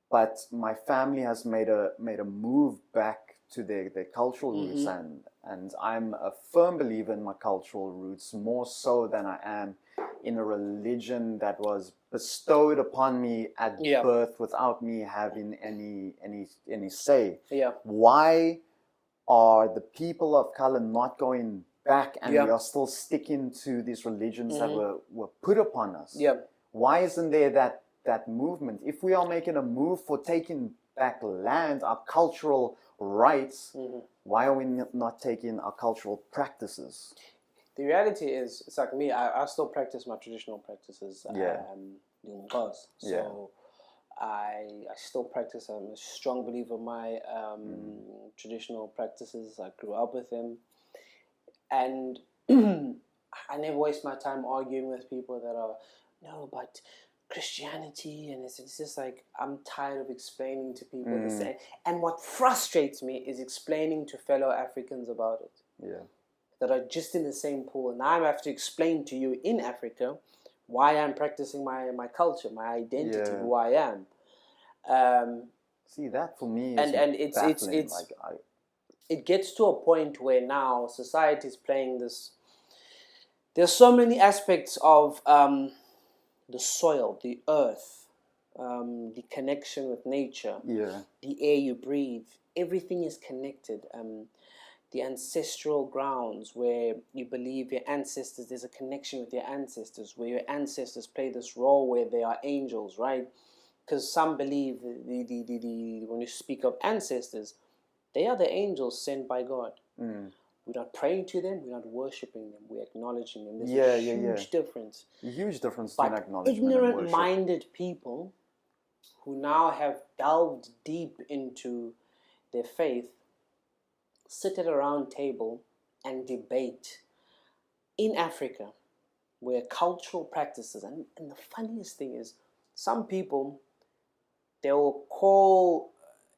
But my family has made a move back to their cultural roots, and I'm a firm believer in my cultural roots, more so than I am in a religion that was bestowed upon me at birth without me having any say. Why are the people of color not going back, and we are still sticking to these religions that were put upon us? Why isn't there that movement? If we are making a move for taking back land, our cultural rights, why are we not taking our cultural practices? The reality is, it's like me, I still practice my traditional practices. So I still practice. I'm a strong believer in my traditional practices. I grew up with them. And I never waste my time arguing with people that are, no, but Christianity, and it's just like, I'm tired of explaining to people the same. And what frustrates me is explaining to fellow Africans about it. That are just in the same pool. And I have to explain to you in Africa why I'm practicing my culture, my identity, who I am. See, that for me is and it's it gets to a point where now society is playing this. There's so many aspects of the soil, the earth, the connection with nature, the air you breathe. Everything is connected. The ancestral grounds where you believe your ancestors, there's a connection with your ancestors, where your ancestors play this role where they are angels, right? Because some believe when you speak of ancestors, they are the angels sent by God. We're not praying to them, we're not worshipping them, we're acknowledging them. There's a huge difference. A huge difference But between acknowledgement and worship. ignorant-minded people who now have delved deep into their faith sit at a round table and debate in Africa where cultural practices, and the funniest thing is, some people, they will call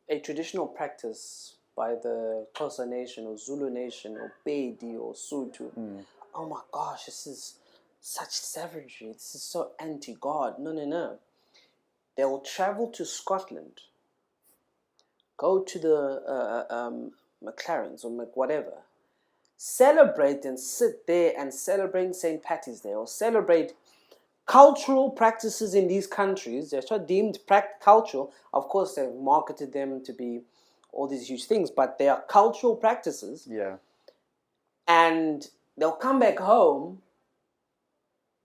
a traditional practice by the Xhosa nation or Zulu nation or Pedi or Sotho, oh my gosh, this is such savagery, this is so anti-God. No. They will travel to Scotland, go to the McLarens or whatever, celebrate and sit there and celebrate St. Patty's Day or celebrate cultural practices in these countries. They're so deemed cultural. Of course, they've marketed them to be all these huge things, but they are cultural practices. Yeah. And they'll come back home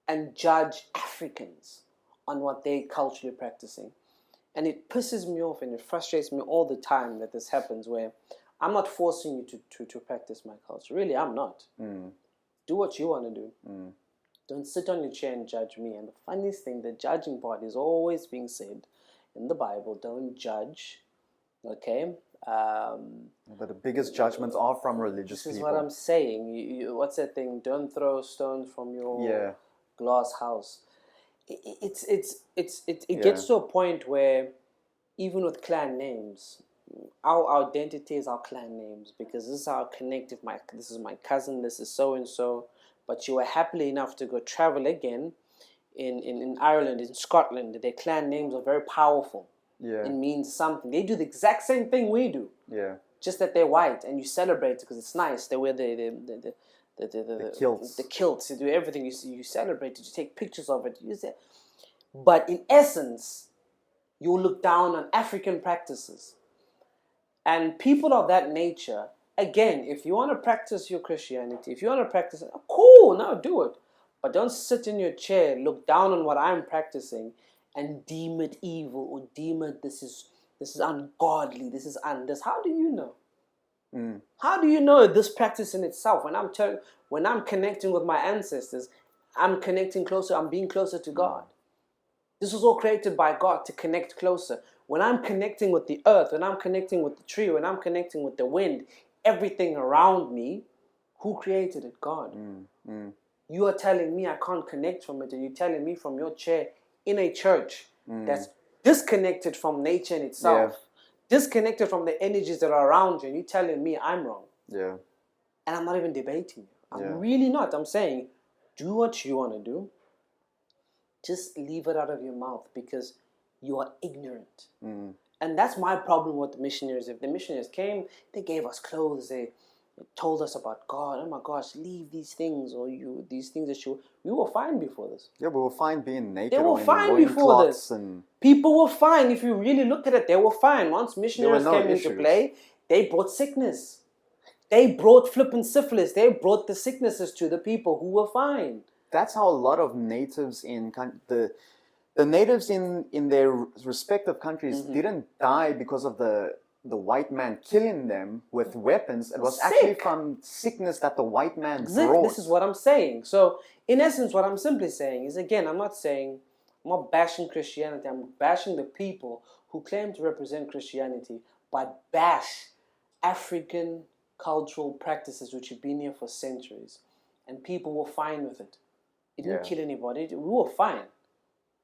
and judge Africans on what they're culturally practicing. And it pisses me off and it frustrates me all the time that this happens, where I'm not forcing you to practice my culture. Really, I'm not. Do what you want to do. Don't sit on your chair and judge me. And the funniest thing, the judging part is always being said in the Bible. Don't judge. Okay? But the biggest judgments are from religious This is people. what I'm saying. What's that thing? Don't throw stones from your glass house. It gets to a point where even with clan names, our identity is our clan names, because this is how I connect. This is my cousin, this is so and so, but you were happily enough to go travel again in Ireland, in Scotland. Their clan names are very powerful. Yeah. It means something. They do the exact same thing we do. Yeah. Just that they're white, and you celebrate it because it's nice. They wear the kilts. The kilts. You do everything. You celebrate it. You take pictures of it. But in essence, you look down on African practices. And people of that nature, again, if you want to practice your Christianity, if you want to practice it, cool, now do it. But don't sit in your chair, look down on what I'm practicing, and deem it evil, or deem it this is ungodly, this is this. How do you know? How do you know this practice in itself? When I'm connecting with my ancestors, I'm connecting closer. I'm being closer to God. This was all created by God to connect closer. When I'm connecting with the earth, when I'm connecting with the tree, when I'm connecting with the wind, everything around me, who created it? God. You are telling me I can't connect from it, and you're telling me from your chair in a church that's disconnected from nature in itself, disconnected from the energies that are around you, and you're telling me I'm wrong. Yeah. And I'm not even debating you. I'm really not. I'm saying, do what you want to do. Just leave it out of your mouth, because you are ignorant. And that's my problem with the missionaries. If the missionaries came, they gave us clothes, they told us about God. Oh my gosh, leave these things, or these things that we were fine before this. Yeah, we were fine being naked. They were or in fine before loincloths this. And people were fine. If you really looked at it, they were fine. Once missionaries came into play, they brought sickness. They brought flippant syphilis. They brought the sicknesses to the people who were fine. That's how a lot of natives in the natives in their respective countries didn't die because of the white man killing them with weapons. It was actually from sickness that the white man brought. This is what I'm saying. So, in essence, what I'm simply saying is, again, I'm not bashing Christianity. I'm bashing the people who claim to represent Christianity, but bash African cultural practices which have been here for centuries. And people were fine with it. It didn't kill anybody. We were fine.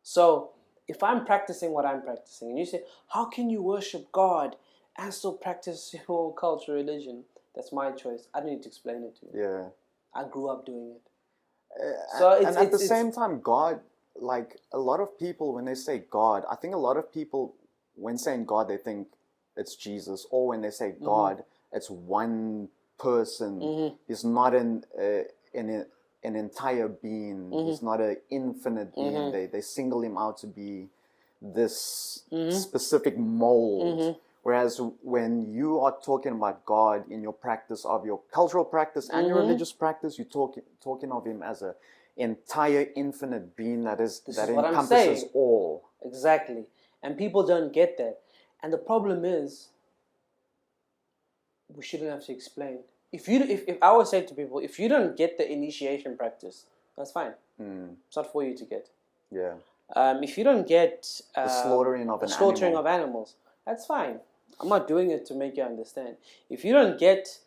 So, if I'm practicing what I'm practicing, and you say, how can you worship God and still practice your culture, religion? That's my choice. I don't need to explain it to you. Yeah. I grew up doing it. And at the same time, God, like a lot of people, when they say God, I think a lot of people, when saying God, they think it's Jesus. Or when they say God, it's one person. He's not an entire being. He's not an infinite being. They single him out to be this specific mold. Whereas when you are talking about God in your practice of your cultural practice and your religious practice, you're talking of him as an entire infinite being that encompasses all. Exactly. And people don't get that. And the problem is, we shouldn't have to explain. If I would say to people, if you don't get the initiation practice, that's fine. It's not for you to get. Yeah. If you don't get the slaughtering of of animals, that's fine. I'm not doing it to make you understand. If you don't get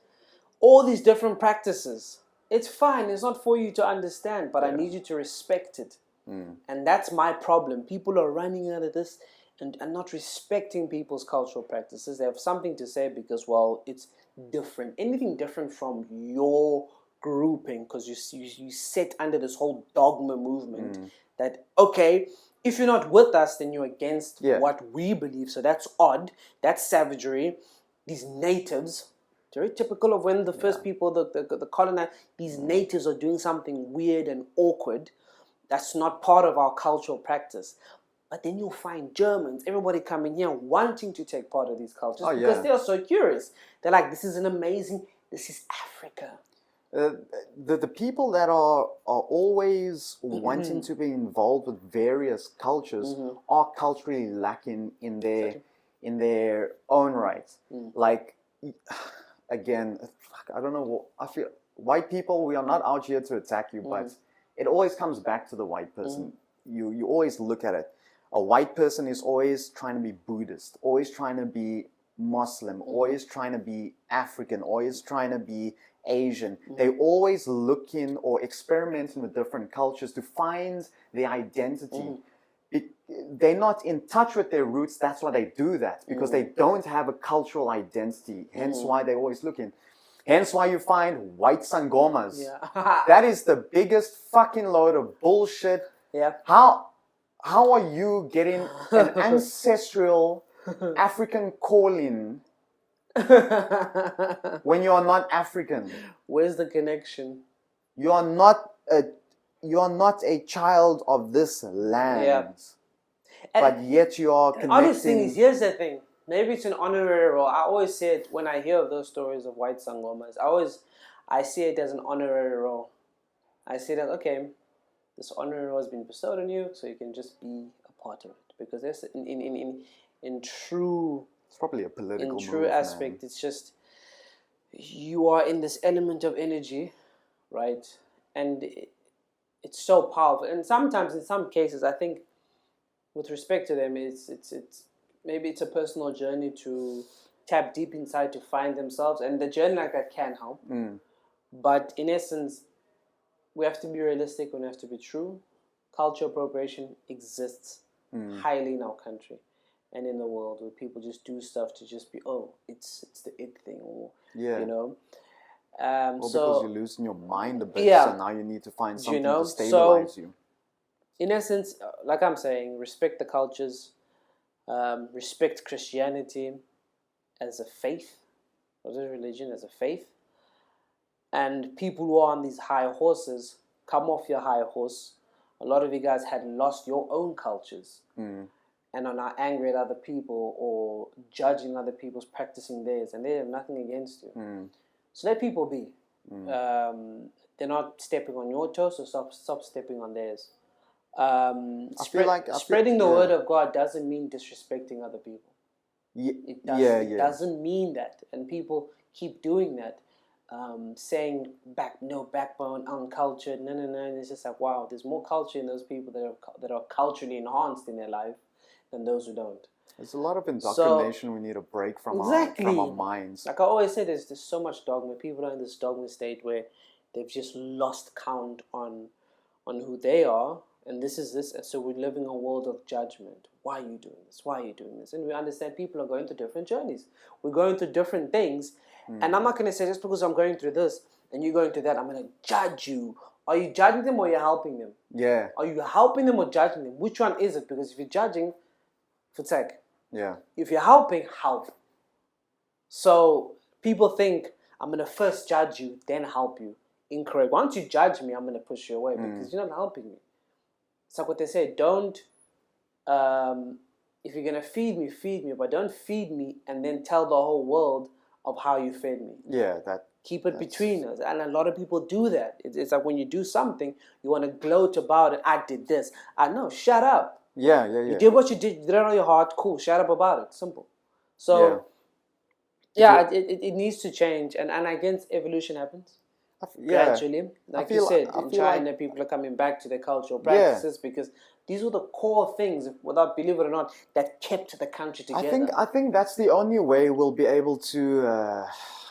all these different practices, it's fine. It's not for you to understand, but I need you to respect it. And that's my problem. People are running out of this and not respecting people's cultural practices. They have something to say because, well, it's different. Anything different from your grouping, because you sit under this whole dogma movement that, okay, if you're not with us, then you're against what we believe. So that's odd. That's savagery. These natives, Very typical of when the first people, the colonize, these natives are doing something weird and awkward. That's not part of our cultural practice. But then you'll find Germans, everybody coming here wanting to take part of these cultures because they are so curious. They're like, this is this is Africa. The people that are always wanting to be involved with various cultures are culturally lacking in their own rights. Like, again, I don't know. I feel white people, we are not out here to attack you, but it always comes back to the white person. You always look at it. A white person is always trying to be Buddhist, always trying to be Muslim, always trying to be African, always trying to be Asian. They're always looking or experimenting with different cultures to find their identity. They're not in touch with their roots. That's why they do that, because they don't have a cultural identity. Hence why they're always looking. Hence why you find white sangomas. Yeah. That is the biggest fucking load of bullshit. Yeah. How are you getting an ancestral African calling when you are not African? Where's the connection? You are not a child of this land. Yeah. But yet you are connecting. Honest thing is, here's the thing. Maybe it's an honorary role. I always say it when I hear of those stories of white sangomas. I see it as an honorary role. I see that, okay, this honorary role has been bestowed on you, so you can just be a part of it. Because there's in true, it's probably a political move, aspect, it's just you are in this element of energy, right? And it's so powerful. And sometimes, in some cases, I think, with respect to them, it's maybe it's a personal journey to tap deep inside to find themselves, and the journey like that can help. But in essence, we have to be realistic. We have to be true. Cultural appropriation exists highly in our country and in the world, where people just do stuff to just be, it's the it thing, or you know. Well, because you're losing your mind a bit, so now you need to find something to stabilize you. In essence, like I'm saying, respect the cultures, respect Christianity as a faith, or as a religion, as a faith. And people who are on these high horses, come off your high horse. A lot of you guys had lost your own cultures and are now angry at other people or judging other people's practicing theirs, and they have nothing against you. So let people be. They're not stepping on your toes, so stop stepping on theirs. Spreading the word of God doesn't mean disrespecting other people. It doesn't mean that, and people keep doing that, saying no backbone, uncultured. No. And it's just like, wow, there's more culture in those people that are culturally enhanced in their life than those who don't. There's a lot of indoctrination we need to break from our minds. Like I always say, there's so much dogma. People are in this dogma state where they've just lost count on who they are. And this is this. So we're living a world of judgment. Why are you doing this? Why are you doing this? And we understand people are going through different journeys. We're going through different things. And I'm not going to say just because I'm going through this and you're going through that, I'm going to judge you. Are you judging them or are you helping them? Yeah. Are you helping them or judging them? Which one is it? Because if you're judging, yeah. If you're helping, help. So people think, I'm going to first judge you, then help you. Incorrect. Once you judge me, I'm going to push you away because you're not helping me. It's like what they say, don't, if you're going to feed me, but don't feed me and then tell the whole world of how you fed me. Yeah, keep it between us. And a lot of people do that. It's like when you do something, you want to gloat about it. I did this. I know, shut up. Yeah. You did what you did. You did it on your heart. Cool. Shut up about it. Simple. So, it needs to change. And against evolution happens. Gradually. Like you said, in China, people are coming back to their cultural practices because these were the core things, without, believe it or not, that kept the country together. I think that's the only way we'll be able to,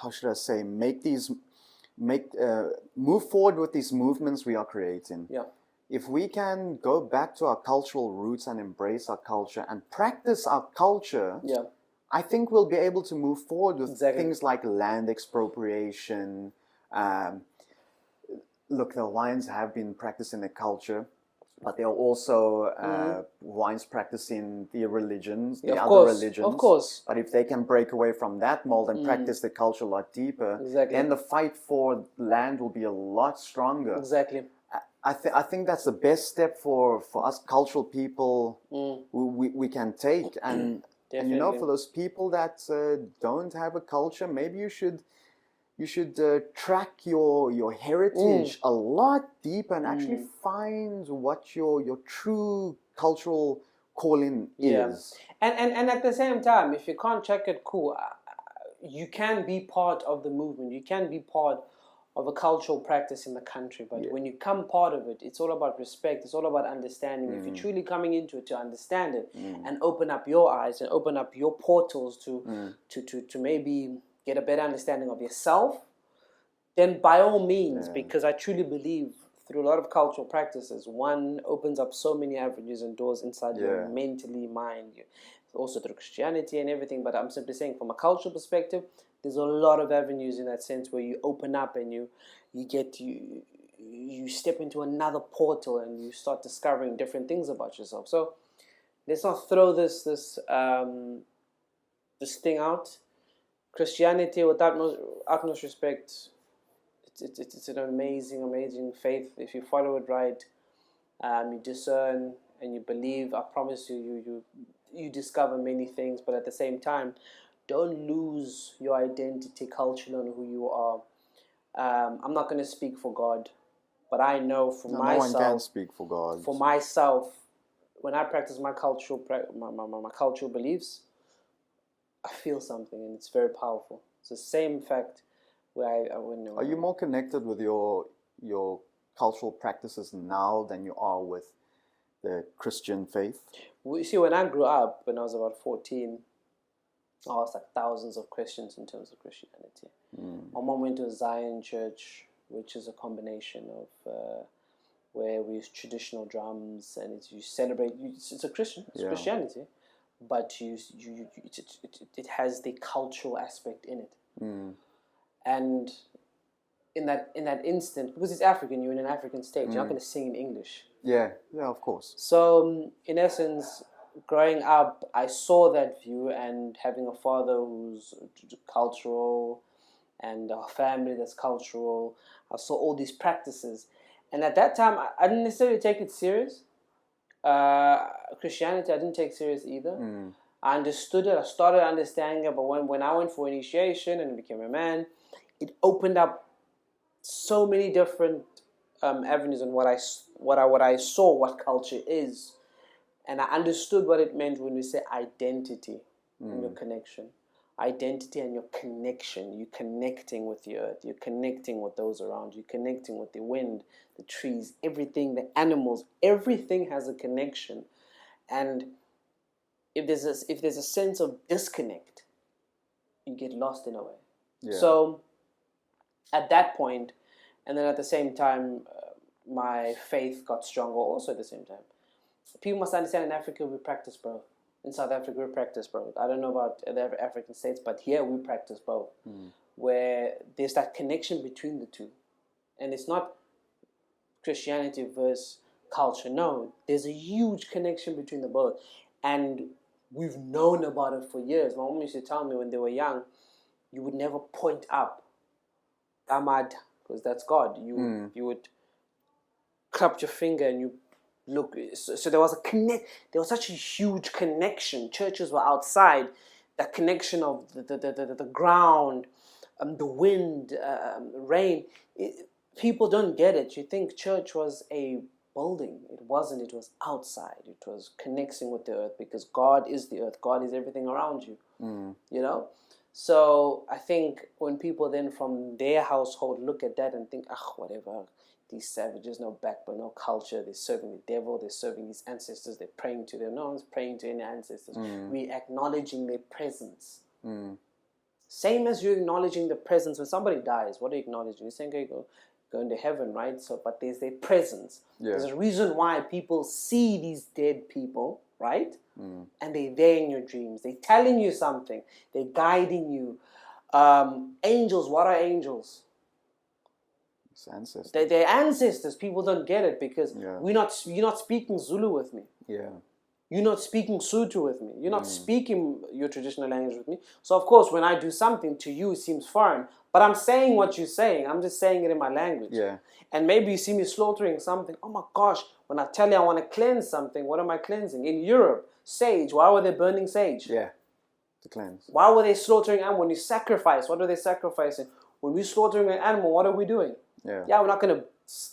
how should I say, move forward with these movements we are creating. Yeah. If we can go back to our cultural roots and embrace our culture and practice our culture, I think we'll be able to move forward with things like land expropriation. Look, the Hawaiians have been practicing their culture but there are also ones practicing the religions, the Of other course, religions. of course. But if they can break away from that mold and practice the culture a lot deeper, Exactly. then the fight for land will be a lot stronger. Exactly. I think that's the best step for us cultural people we can take. And you know, for those people that don't have a culture, maybe you should track your heritage a lot deeper and actually find what your true cultural calling is. And at the same time, if you can't check it, cool. You can be part of the movement. You can be part of a cultural practice in the country. But when you come part of it, it's all about respect. It's all about understanding. If you're truly coming into it to understand it and open up your eyes and open up your portals to maybe get a better understanding of yourself, then by all means, because I truly believe through a lot of cultural practices, one opens up so many avenues and doors inside your mentally mind, also through Christianity and everything. But I'm simply saying, from a cultural perspective, there's a lot of avenues in that sense where you open up and you step into another portal and you start discovering different things about yourself. So let's not throw this thing out. Christianity, with utmost respect, it's an amazing faith. If you follow it right, you discern and you believe, I promise you discover many things. But at the same time, don't lose your identity culturally on who you are. I'm not going to speak for God, but I know for myself. No one can speak for God. For myself, when I practice my cultural my cultural beliefs, I feel something, and it's very powerful. It's the same fact where Are you more connected with your cultural practices now than you are with the Christian faith? Well, you see, when I grew up, when I was about 14, I was like thousands of questions in terms of Christianity. My mom went to a Zion church, which is a combination of where we use traditional drums and you celebrate. It's a Christian, it's Christianity, but it has the cultural aspect in it. And in that instant, because it's African, you're in an African state, you're not going to sing in English. Yeah, of course. So, in essence, growing up, I saw that view, and having a father who's cultural and a family that's cultural, I saw all these practices. And at that time, I didn't necessarily take it serious. Christianity, I didn't take serious either. I understood it. I started understanding it. But when I went for initiation and became a man, it opened up so many different avenues on what I saw, what culture is. And I understood what it meant when we say identity and your connection. Identity and your connection. You're connecting with the earth. You're connecting with those around you. You're connecting with the wind, the trees, everything, the animals. Everything has a connection. And if there's a sense of disconnect, you get lost in a way. Yeah. So at that point, and then at the same time, my faith got stronger also at the same time. People must understand, in Africa we practice both. In South Africa we practice both. I don't know about other African states, but here we practice both. Where there's that connection between the two. And it's not Christianity versus culture. No, there's a huge connection between the both. And we've known about it for years. My mom used to tell me when they were young, you would never point up Ahmad, because that's God. You would clap your finger and you look. So there was there was such a huge connection. Churches were outside. That connection of the ground, the wind, rain. People don't get it. You think church was a building. It wasn't. It was outside. It was connecting with the earth, because God is the earth. God is everything around you. You know? So I think when people then from their household look at that and think, whatever, these savages, no backbone, no culture, they're serving the devil, they're serving these ancestors, they're praying to them. No one's praying to any ancestors. We're acknowledging their presence. Same as you're acknowledging the presence when somebody dies. What are you acknowledging? You're saying, okay, go into heaven, right? So, but there's their presence. Yeah. There's a reason why people see these dead people, right? And they're there in your dreams. They're telling you something. They're guiding you. Angels, what are angels? It's ancestors. They're ancestors. People don't get it because Yeah. you're not speaking Zulu with me. Yeah. You're not speaking Sotho with me. You're not speaking your traditional language with me. So of course, when I do something to you, it seems foreign. But I'm saying what you're saying. I'm just saying it in my language. Yeah. And maybe you see me slaughtering something. Oh my gosh, when I tell you I want to cleanse something, what am I cleansing? In Europe, sage. Why were they burning sage? Yeah. To cleanse. Why were they slaughtering animals? When you sacrifice, what are they sacrificing? When we're slaughtering an animal, what are we doing? Yeah. Yeah, we're not going to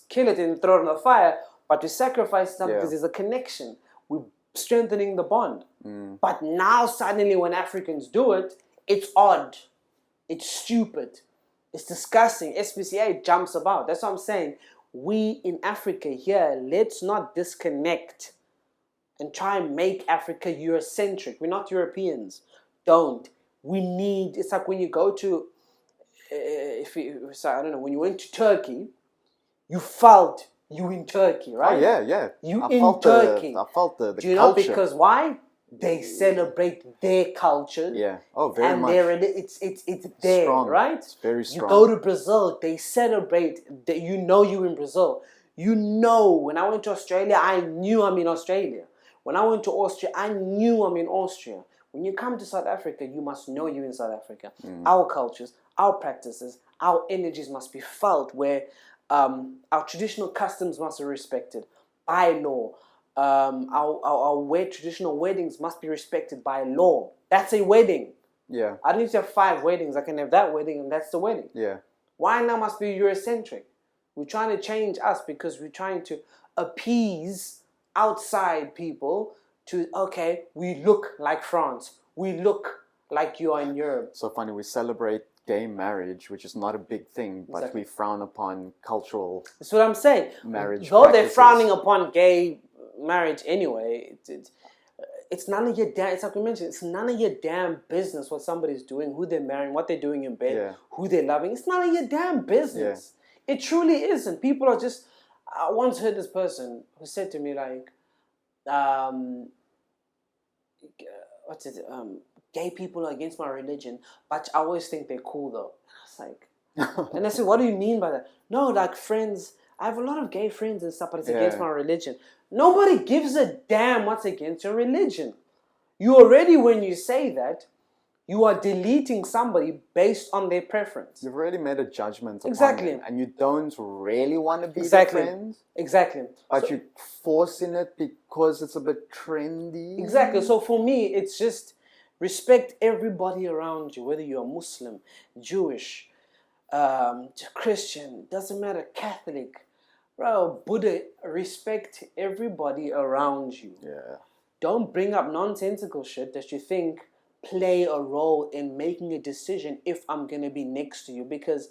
kill it and throw it in the fire, but we sacrifice something Yeah. because there's a connection. We're strengthening the bond. But now suddenly when Africans do it, it's odd. It's stupid. It's disgusting. SPCA jumps about. That's what I'm saying. We in Africa here, let's not disconnect and try and make Africa Eurocentric. We're not Europeans. Don't. We need, it's like when you go to, I don't know, when you went to Turkey, you felt you in Turkey, right? Oh, yeah, yeah. You I in felt Turkey. I felt the Do you know culture. because why? They celebrate their culture. Yeah. Oh, very and much. it's there, Strong. right? It's very strong. You go to Brazil, they celebrate that you know you in Brazil. You know, when I went to Australia, I knew I'm in Australia. When I went to Austria, I knew I'm in Austria. When you come to South Africa, you must know you're in South Africa. Our cultures, our practices, our energies must be felt where our traditional customs must be respected by law. Our traditional weddings must be respected by law. That's a wedding. Yeah. I don't need to have 5 weddings. I can have that wedding and that's the wedding. Yeah. Why now must be Eurocentric? We're trying to change us because we're trying to appease outside people to, okay, we look like France. We look like you are in Europe. So funny, we celebrate gay marriage, which is not a big thing, but Exactly. we frown upon cultural That's what I'm saying. marriage Though they're practices. frowning upon gay marriage anyway, it's none of your damn, it's like we mentioned, it's none of your damn business what somebody's doing, who they're marrying, what they're doing in bed, Yeah. who they're loving. It's none of your damn business. It truly isn't. People are just, I once heard this person who said to me like, gay people are against my religion, but I always think they're cool though. It's like, and I said, what do you mean by that? No, like friends, I have a lot of gay friends and stuff, but it's against my religion. Nobody gives a damn what's against your religion. You already, when you say that, you are deleting somebody based on their preference. You've already made a judgment upon Exactly. them, and you don't really want to be Exactly. their friends, Exactly. but you're forcing it because it's a bit trendy. Exactly. So for me, it's just respect everybody around you, whether you're Muslim, Jewish, Christian, doesn't matter, Catholic, bro, Buddha, respect everybody around you. Yeah. Don't bring up nonsensical shit that you think play a role in making a decision if I'm going to be next to you, because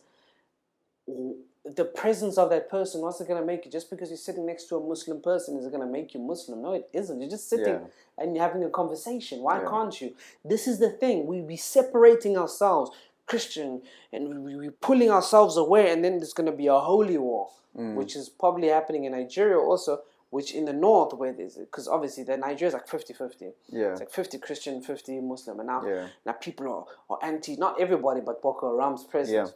the presence of that person, what's it going to make you? Just because you're sitting next to a Muslim person, is it going to make you Muslim? No, it isn't. You're just sitting and you're having a conversation. Why can't you? This is the thing. We separating ourselves, Christian, and we're pulling ourselves away, and then there's going to be a holy war, which is probably happening in Nigeria also, which in the north, where there's, because obviously Nigeria is like 50-50. Yeah. It's like 50 Christian, 50 Muslim. And now people are anti, not everybody, but Boko Haram's presence.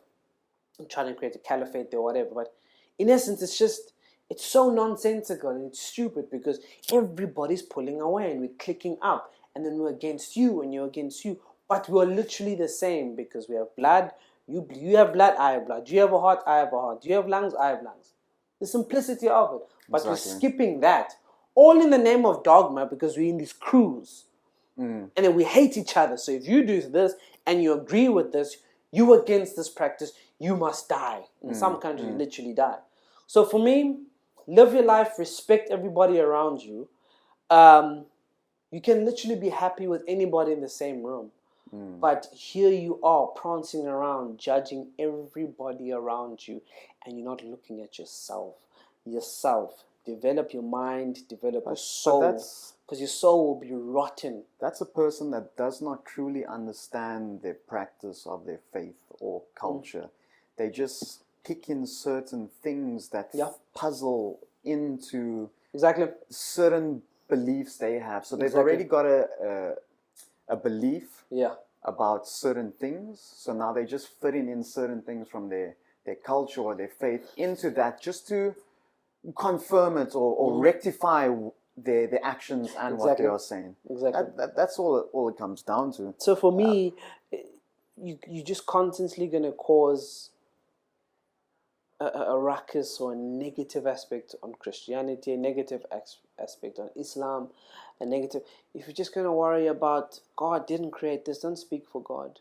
Trying to create a caliphate or whatever, but in essence it's so nonsensical and it's stupid because everybody's pulling away and we're clicking up, and then we're against you and you're against you, but we're literally the same because we have blood. You have blood, I have blood. You have a heart, I have a heart. Do you have lungs, I have lungs. The simplicity of it, but we're skipping that, all in the name of dogma, because we're in these crews and then we hate each other. So if you do this and you agree with this, you against this practice, you must die. In some countries, you literally die. So for me, live your life, respect everybody around you. You can literally be happy with anybody in the same room. But here you are prancing around, judging everybody around you, and you're not looking at yourself. Develop your mind, develop your soul, because your soul will be rotten. That's a person that does not truly understand the practice of their faith or culture. They just pick in certain things that puzzle into certain beliefs they have. So they've already got a belief about certain things. So now they're just fitting in certain things from their their culture or their faith into that just to confirm it or rectify their actions and what they Exactly. are saying. Exactly. That's all it comes down to. So for me, you're just constantly going to cause a ruckus or a negative aspect on Christianity, a negative aspect on Islam, a negative. If you're just going to worry about God didn't create this, don't speak for God.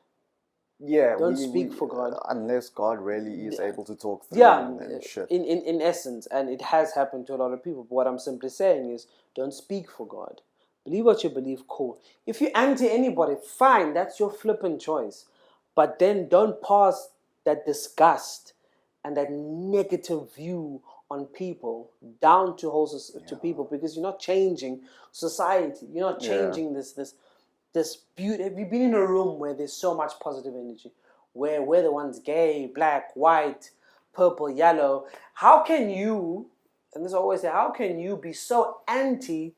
Yeah, Don't speak for God. Unless God really is able to talk through Yeah, and shit. in essence, and it has happened to a lot of people. But what I'm simply saying is, don't speak for God. Believe what you believe, cool. If you're anti anybody, fine, that's your flippant choice. But then don't pass that disgust and that negative view on people down to to people, because you're not changing society. You're not changing this beauty. Have you been in a room where there's so much positive energy, where we're the ones gay, black, white, purple, yellow? How can you, and this I always say, how can you be so anti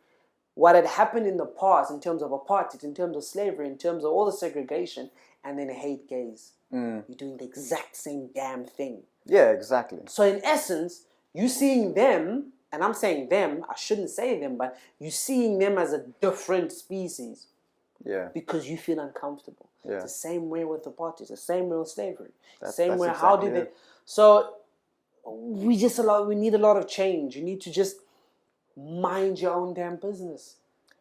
what had happened in the past in terms of apartheid, in terms of slavery, in terms of all the segregation, and then hate gays? You're doing the exact same damn thing. Yeah, exactly. So in essence, you seeing them, and I'm saying them, I shouldn't say them, but you seeing them as a different species. Yeah. Because you feel uncomfortable. Yeah. It's the same way with the parties, the same way with slavery. That's How exactly did they? it. So we need a lot of change. You need to just mind your own damn business.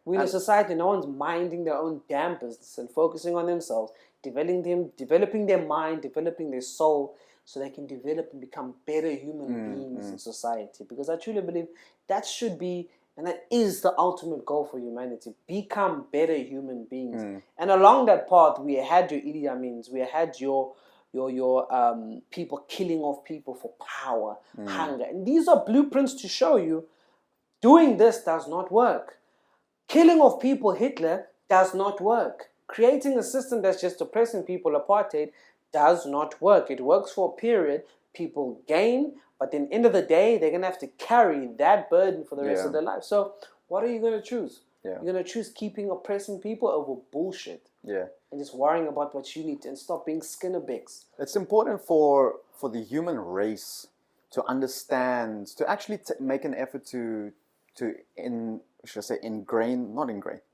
We're in a society, no one's minding their own damn business and focusing on themselves, developing their mind, developing their soul, so they can develop and become better human beings in society. Because I truly believe that should be, and that is the ultimate goal for humanity: become better human beings. And along that path, we had your Idi Amins, we had your people killing off people for power, hunger, and these are blueprints to show you doing this does not work. Killing of people, Hitler, does not work. Creating a system that's just oppressing people, apartheid, does not work. It works for a period. People gain, but then end of the day, they're going to have to carry that burden for the rest of their life. So what are you going to choose? Yeah. You're going to choose keeping oppressing people over bullshit. Yeah. And just worrying about what you need to, and stop being skinnerbecks. It's important for the human race to understand, to actually make an effort to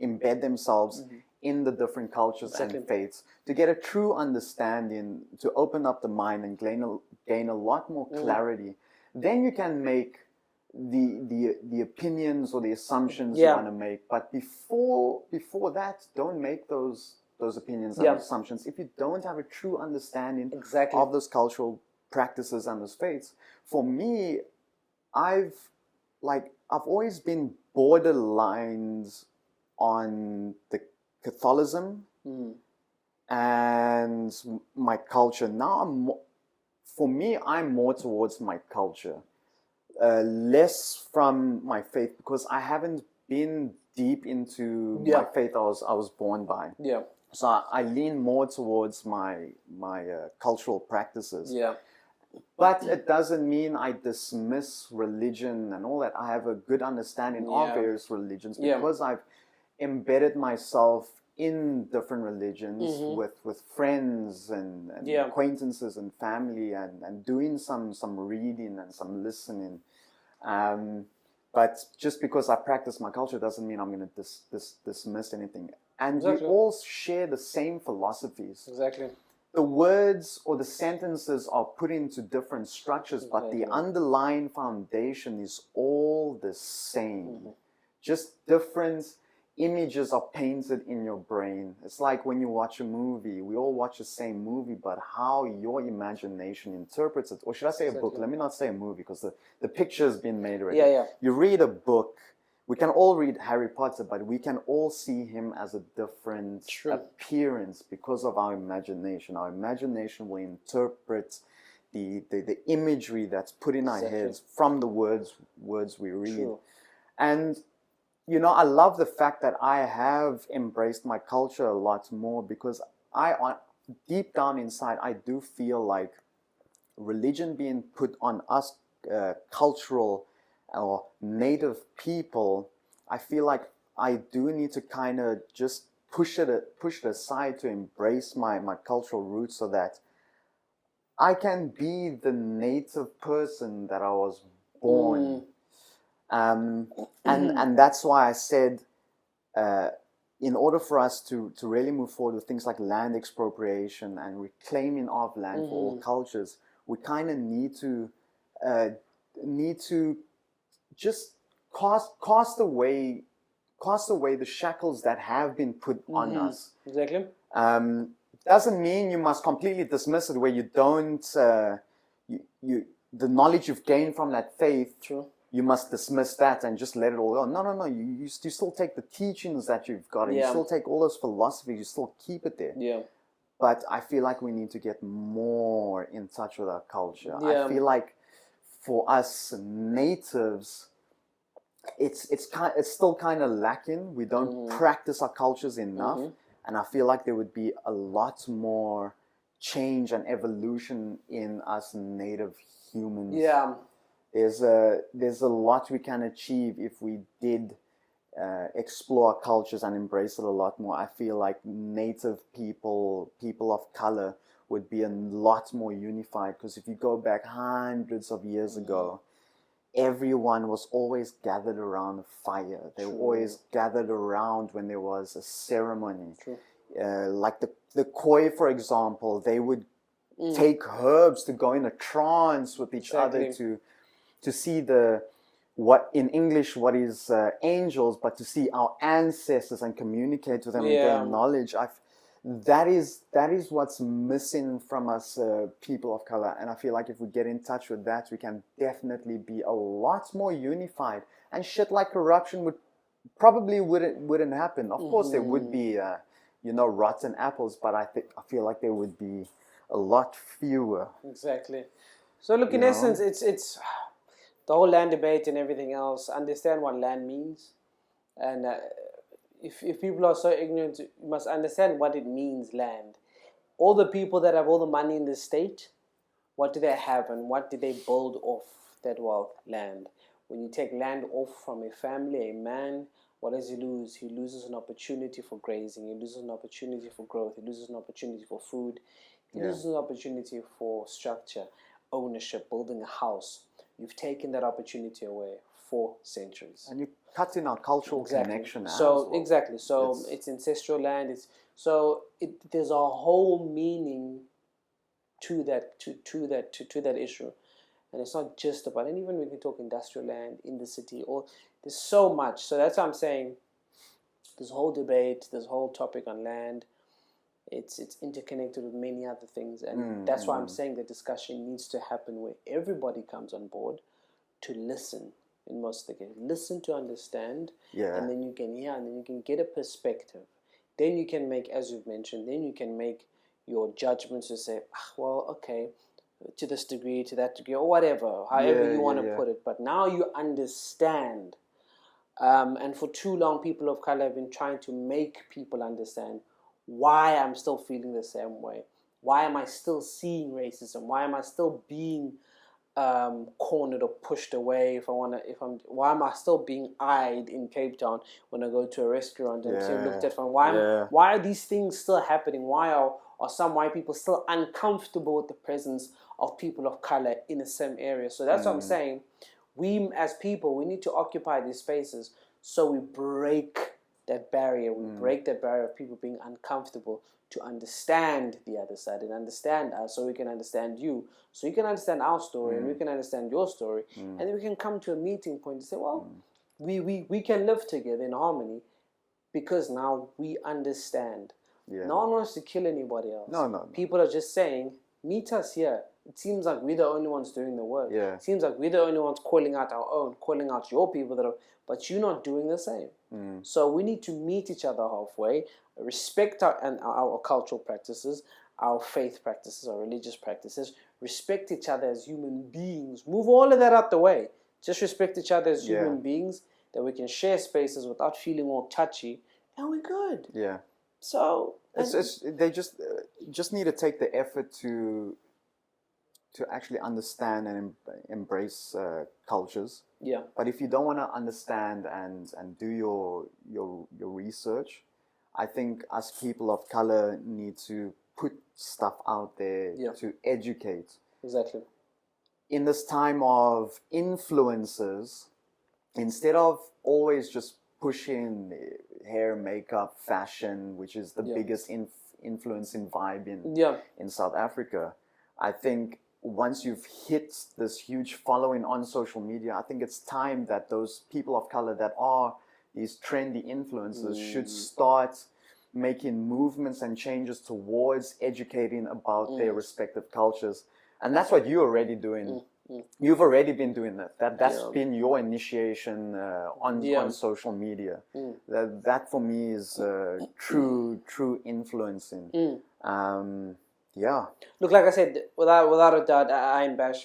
embed themselves in the different cultures and faiths, to get a true understanding, to open up the mind and gain a lot more clarity. Then you can make the opinions or the assumptions you want to make. But before that, don't make those opinions and assumptions if you don't have a true understanding of those cultural practices and those faiths. For me, I've always been borderlines on the Catholicism and my culture. Now I'm more towards my culture, less from my faith, because I haven't been deep into my faith I was born by. Yeah. So I lean more towards my cultural practices. Yeah. But it doesn't mean I dismiss religion and all that. I have a good understanding of various religions because I've embedded myself in different religions with friends and acquaintances and family and doing some reading and some listening. But just because I practice my culture doesn't mean I'm going to dismiss anything. And we all share the same philosophies. Exactly. The words or the sentences are put into different structures, but the underlying foundation is all the same. Just different images are painted in your brain. It's like when you watch a movie, we all watch the same movie, but how your imagination interprets it, or should I say a book? Let me not say a movie, because the picture has been made already. You read a book. We can all read Harry Potter, but we can all see him as a different appearance because of our imagination. Our imagination will interpret the imagery that's put in our heads from the words we read. And, you know, I love the fact that I have embraced my culture a lot more, because deep down inside, I do feel like religion being put on us cultural or native people, I feel like I do need to kind of just push it aside to embrace my cultural roots, so that I can be the native person that I was born. And that's why I said, in order for us to really move forward with things like land expropriation and reclaiming of land for all cultures, we kind of need to just cast away the shackles that have been put on us. Exactly. Doesn't mean you must completely dismiss it, where you don't the knowledge you've gained from that faith. True. You must dismiss that and just let it all go. No. You still take the teachings that you've got, and you still take all those philosophies. You still keep it there. Yeah. But I feel like we need to get more in touch with our culture. Yeah. I feel like for us natives, it's still kind of lacking. We don't practice our cultures enough, and I feel like there would be a lot more change and evolution in us native humans. Yeah. There's a lot we can achieve if we did explore our cultures and embrace it a lot more. I feel like native people of color would be a lot more unified, because if you go back hundreds of years ago, everyone was always gathered around a fire. They were always gathered around when there was a ceremony. Like the Nqayi, for example, they would take herbs to go in a trance with each other to see what in English what is angels, but to see our ancestors and communicate with them and gain knowledge. That is what's missing from us people of color, and I feel like if we get in touch with that, we can definitely be a lot more unified, and shit like corruption wouldn't happen. Of course, there would be rotten apples, but I feel like there would be a lot fewer. Exactly. So look, in essence, it's the whole land debate and everything else. Understand what land means, and if people are so ignorant, you must understand what it means, land. All the people that have all the money in the state, what do they have and what do they build off that wealth? Land. When you take land off from a family, a man, what does he lose? He loses an opportunity for grazing. He loses an opportunity for growth. He loses an opportunity for food. He loses an opportunity for structure, ownership, building a house. You've taken that opportunity away for centuries. And you cut in our cultural connection. So exactly. So it's ancestral land. There's a whole meaning to that to that issue, and it's not just about. And even we can talk industrial land in the city, or there's so much. So that's why I'm saying this whole debate, this whole topic on land, it's interconnected with many other things, and that's why I'm saying the discussion needs to happen where everybody comes on board to listen. In most of the cases, listen to understand, and then you can hear, and then you can get a perspective. Then you can make, as you've mentioned, then you can make your judgments to say, well, okay, to this degree, to that degree, or whatever, however you want to put it. But now you understand. And for too long, people of color have been trying to make people understand why I'm still feeling the same way. Why am I still seeing racism? Why am I still being cornered or pushed away? Why am I still being eyed in Cape Town when I go to a restaurant and looked at from why are these things still happening? Why are some white people still uncomfortable with the presence of people of color in the same area? So that's what I'm saying. We as people, we need to occupy these spaces so we break that barrier. We break that barrier of people being uncomfortable to understand the other side and understand us, so we can understand you, so you can understand our story and we can understand your story, and then we can come to a meeting point to say, well, we can live together in harmony because now we understand. No one wants to kill anybody else. No. People are just saying, meet us here. It seems like we're the only ones doing the work. It seems like we're the only ones calling out our own, calling out your people but you're not doing the same. So we need to meet each other halfway, respect our cultural practices, our faith practices, our religious practices, respect each other as human beings. Move all of that out the way. Just respect each other as human beings, that we can share spaces without feeling all touchy, and we're good. Yeah. So they just need to take the effort to actually understand and embrace cultures. Yeah. But if you don't want to understand and do your research, I think us people of color need to put stuff out there, Yeah. to educate. Exactly. In this time of influencers, instead of always just pushing hair, makeup, fashion, which is the Yeah. biggest influencing vibe Yeah. in South Africa, I think once you've hit this huge following on social media, I think it's time that those people of color that are these trendy influencers should start making movements and changes towards educating about their respective cultures. And that's what you're already doing. You've already been doing that. That's Yeah. been your initiation on social media. That for me is true influencing. Yeah. Look, like I said, without a doubt,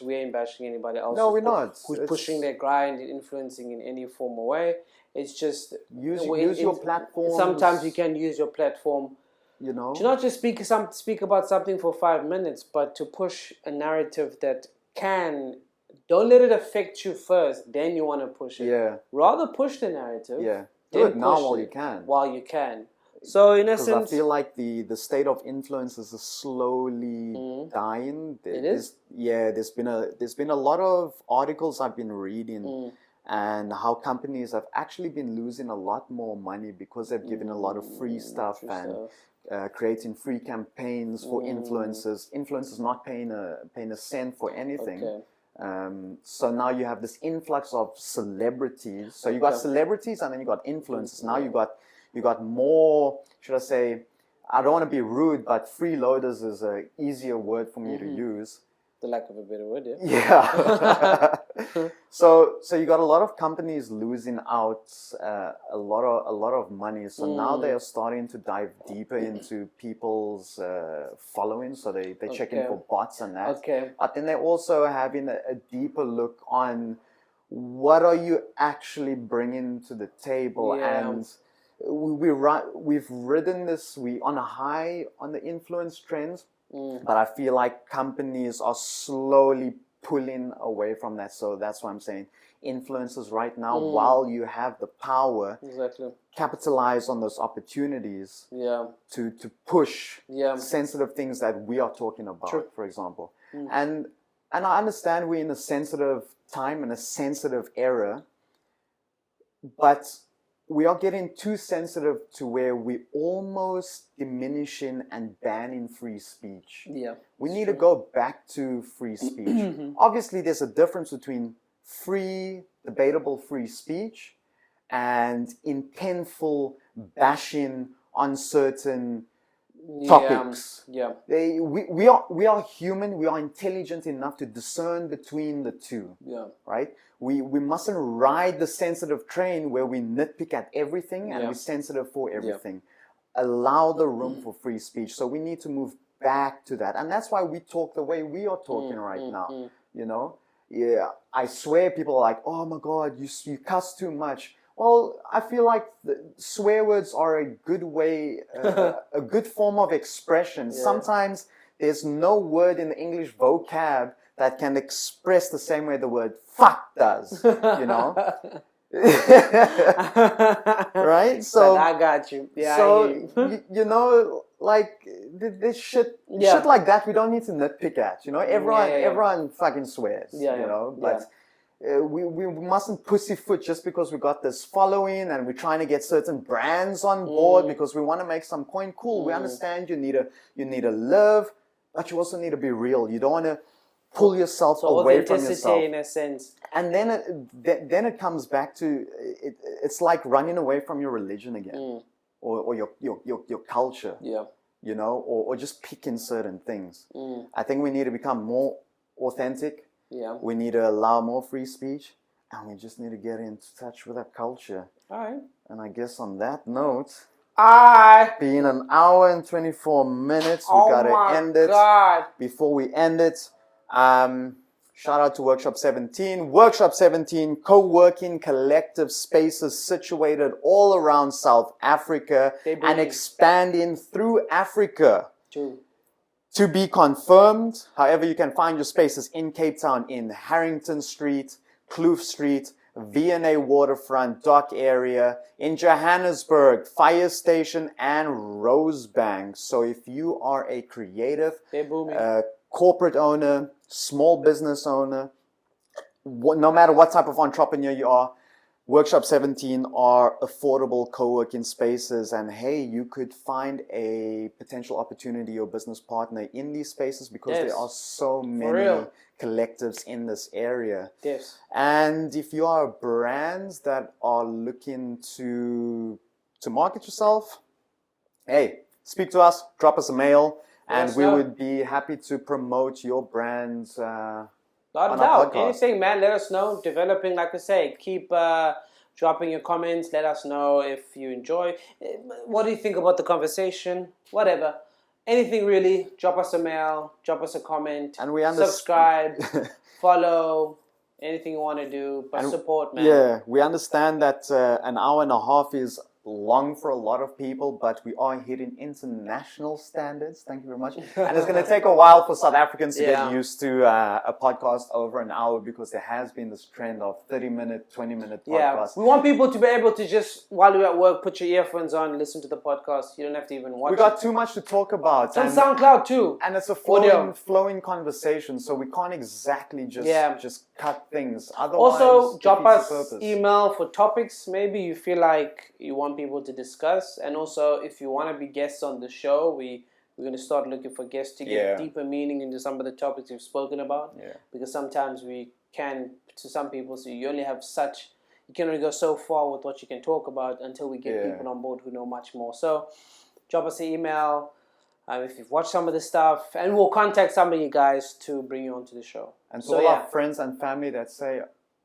we ain't bashing anybody else. No, we're not. Who's It's- pushing their grind and influencing in any form or way. It's just Use your platform. Sometimes you can use your platform You know. to not just speak about something for 5 minutes, but to push a narrative that don't let it affect you first. Then you want to push it. Yeah. Rather push the narrative. Yeah. then Do it now push while it you can. While you can. So in Because I essence, feel like the state of influences is slowly dying. It is? There's been a lot of articles I've been reading, and how companies have actually been losing a lot more money because they've given a lot of free stuff and creating free campaigns for influencers. Influencers not paying a cent for anything. Okay. So now you have this influx of celebrities. So you got celebrities and then you got influencers. Now you got more, should I say, I don't want to be rude, but freeloaders is an easier word for me to use. the lack of a better word, yeah. Yeah. So you got a lot of companies losing out a lot of money. So now they are starting to dive deeper into people's following. So they're checking for bots and that. Okay. But then they're also having a deeper look on what are you actually bringing to the table. Yeah. And we've ridden this, we on a high on the influence trends. But I feel like companies are slowly pulling away from that. So that's why I'm saying influencers right now, while you have the power, Exactly. capitalize on those opportunities Yeah. to push Yeah. sensitive things that we are talking about, True. for example. And I understand we're in a sensitive time and a sensitive era, but we are getting too sensitive to where we're almost diminishing and banning free speech. Yeah. We need to go back to free speech. Obviously, there's a difference between free, debatable free speech and intentful bashing on certain topics. Yeah. We are human. We are intelligent enough to discern between the two. Yeah. Right? We mustn't ride the sensitive train where we nitpick at everything and Yeah. we're sensitive for everything. Allow the room for free speech. So we need to move back to that. And that's why we talk the way we are talking right now. You know? Yeah. I swear people are like, oh my God, you cuss too much. Well, I feel like the swear words are a good way, a good form of expression. Yeah. Sometimes there's no word in the English vocab that can express the same way the word fuck does, you know? Right? So But I got you. Yeah, I so hear you. you know, like this shit like that we don't need to nitpick at, you know? Everyone fucking swears, Yeah, you yeah, know? yeah. But we mustn't pussyfoot just because we got this following and we're trying to get certain brands on board because we want to make some coin. Cool, we understand you need to live, but you also need to be real. You don't want to pull yourself away from yourself. Authenticity in a sense. And then it comes back to it's like running away from your religion again, or your culture. Yeah. You know, or just picking certain things. I think we need to become more authentic. Yeah. We need to allow more free speech, and we just need to get in touch with our culture. All right. And I guess on that note, being an hour and 24 minutes, we gotta end it. God. Before we end it, shout out to Workshop 17. Workshop 17, co-working collective spaces situated all around South Africa and expanding through Africa. True. To be confirmed. However, you can find your spaces in Cape Town in Harrington Street, Kloof Street, V&A Waterfront, Dock Area, in Johannesburg, Fire Station, and Rosebank. So if you are a creative, They're booming. corporate owner, small business owner, no matter what type of entrepreneur you are, Workshop 17 are affordable co-working spaces, and hey, you could find a potential opportunity or business partner in these spaces because Yes. there are so many real. collectives in this area. Yes. And if you are brands that are looking to market yourself, hey, speak to us, drop us a mail, and Yes, we sir. would be happy to promote your brands. Not On a our doubt. podcast. Anything, man, let us know. Developing, like I say, keep dropping your comments. Let us know if you enjoy. What do you think about the conversation? Whatever. Anything really, drop us a mail, drop us a comment, And we subscribe, follow, anything you want to do, but support, man. Yeah, we understand that an hour and a half is long for a lot of people, but we are hitting international standards. Thank you very much. And it's going to take a while for South Africans to Yeah. get used to a podcast over an hour because there has been this trend of 30-minute, 20-minute Yeah, podcasts. we want people to be able to just, while you're at work, put your earphones on, listen to the podcast. You don't have to even watch We got too much to talk about. It's on SoundCloud too. And it's a Audio. flowing conversation, so we can't exactly just cut things. Otherwise, Also, drop defeats the us purpose. email for topics maybe you feel like you want people to discuss. And also, if you want to be guests on the show, we're going to start looking for guests to get deeper meaning into some of the topics we've spoken about. Yeah. Because sometimes we can, to some people, so you only have you can only go so far with what you can talk about until we get people on board who know much more. So, drop us an email. If you've watched some of the stuff, and we'll contact some of you guys to bring you onto the show. And to all our friends and family that say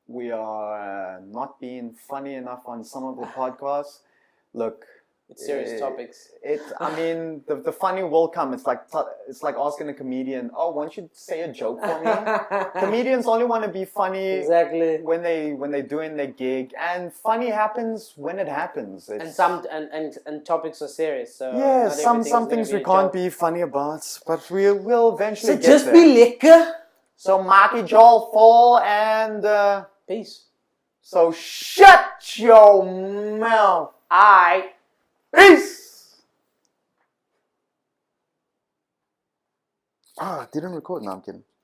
we are not being funny enough on some of the podcasts, look, it's serious topics. I mean, the funny will come. It's like asking a comedian, "Oh, won't you say a joke for me?" Comedians only want to be funny Exactly. when they're doing their gig, and funny happens when it happens. And topics are serious. So Yeah, not some everything's things gonna we be a can't joke. be funny about, but we'll eventually So get just there. be liquor. So Marky Joel fall and Peace. so shut your mouth. Aight. Peace. Didn't record. No, I'm kidding.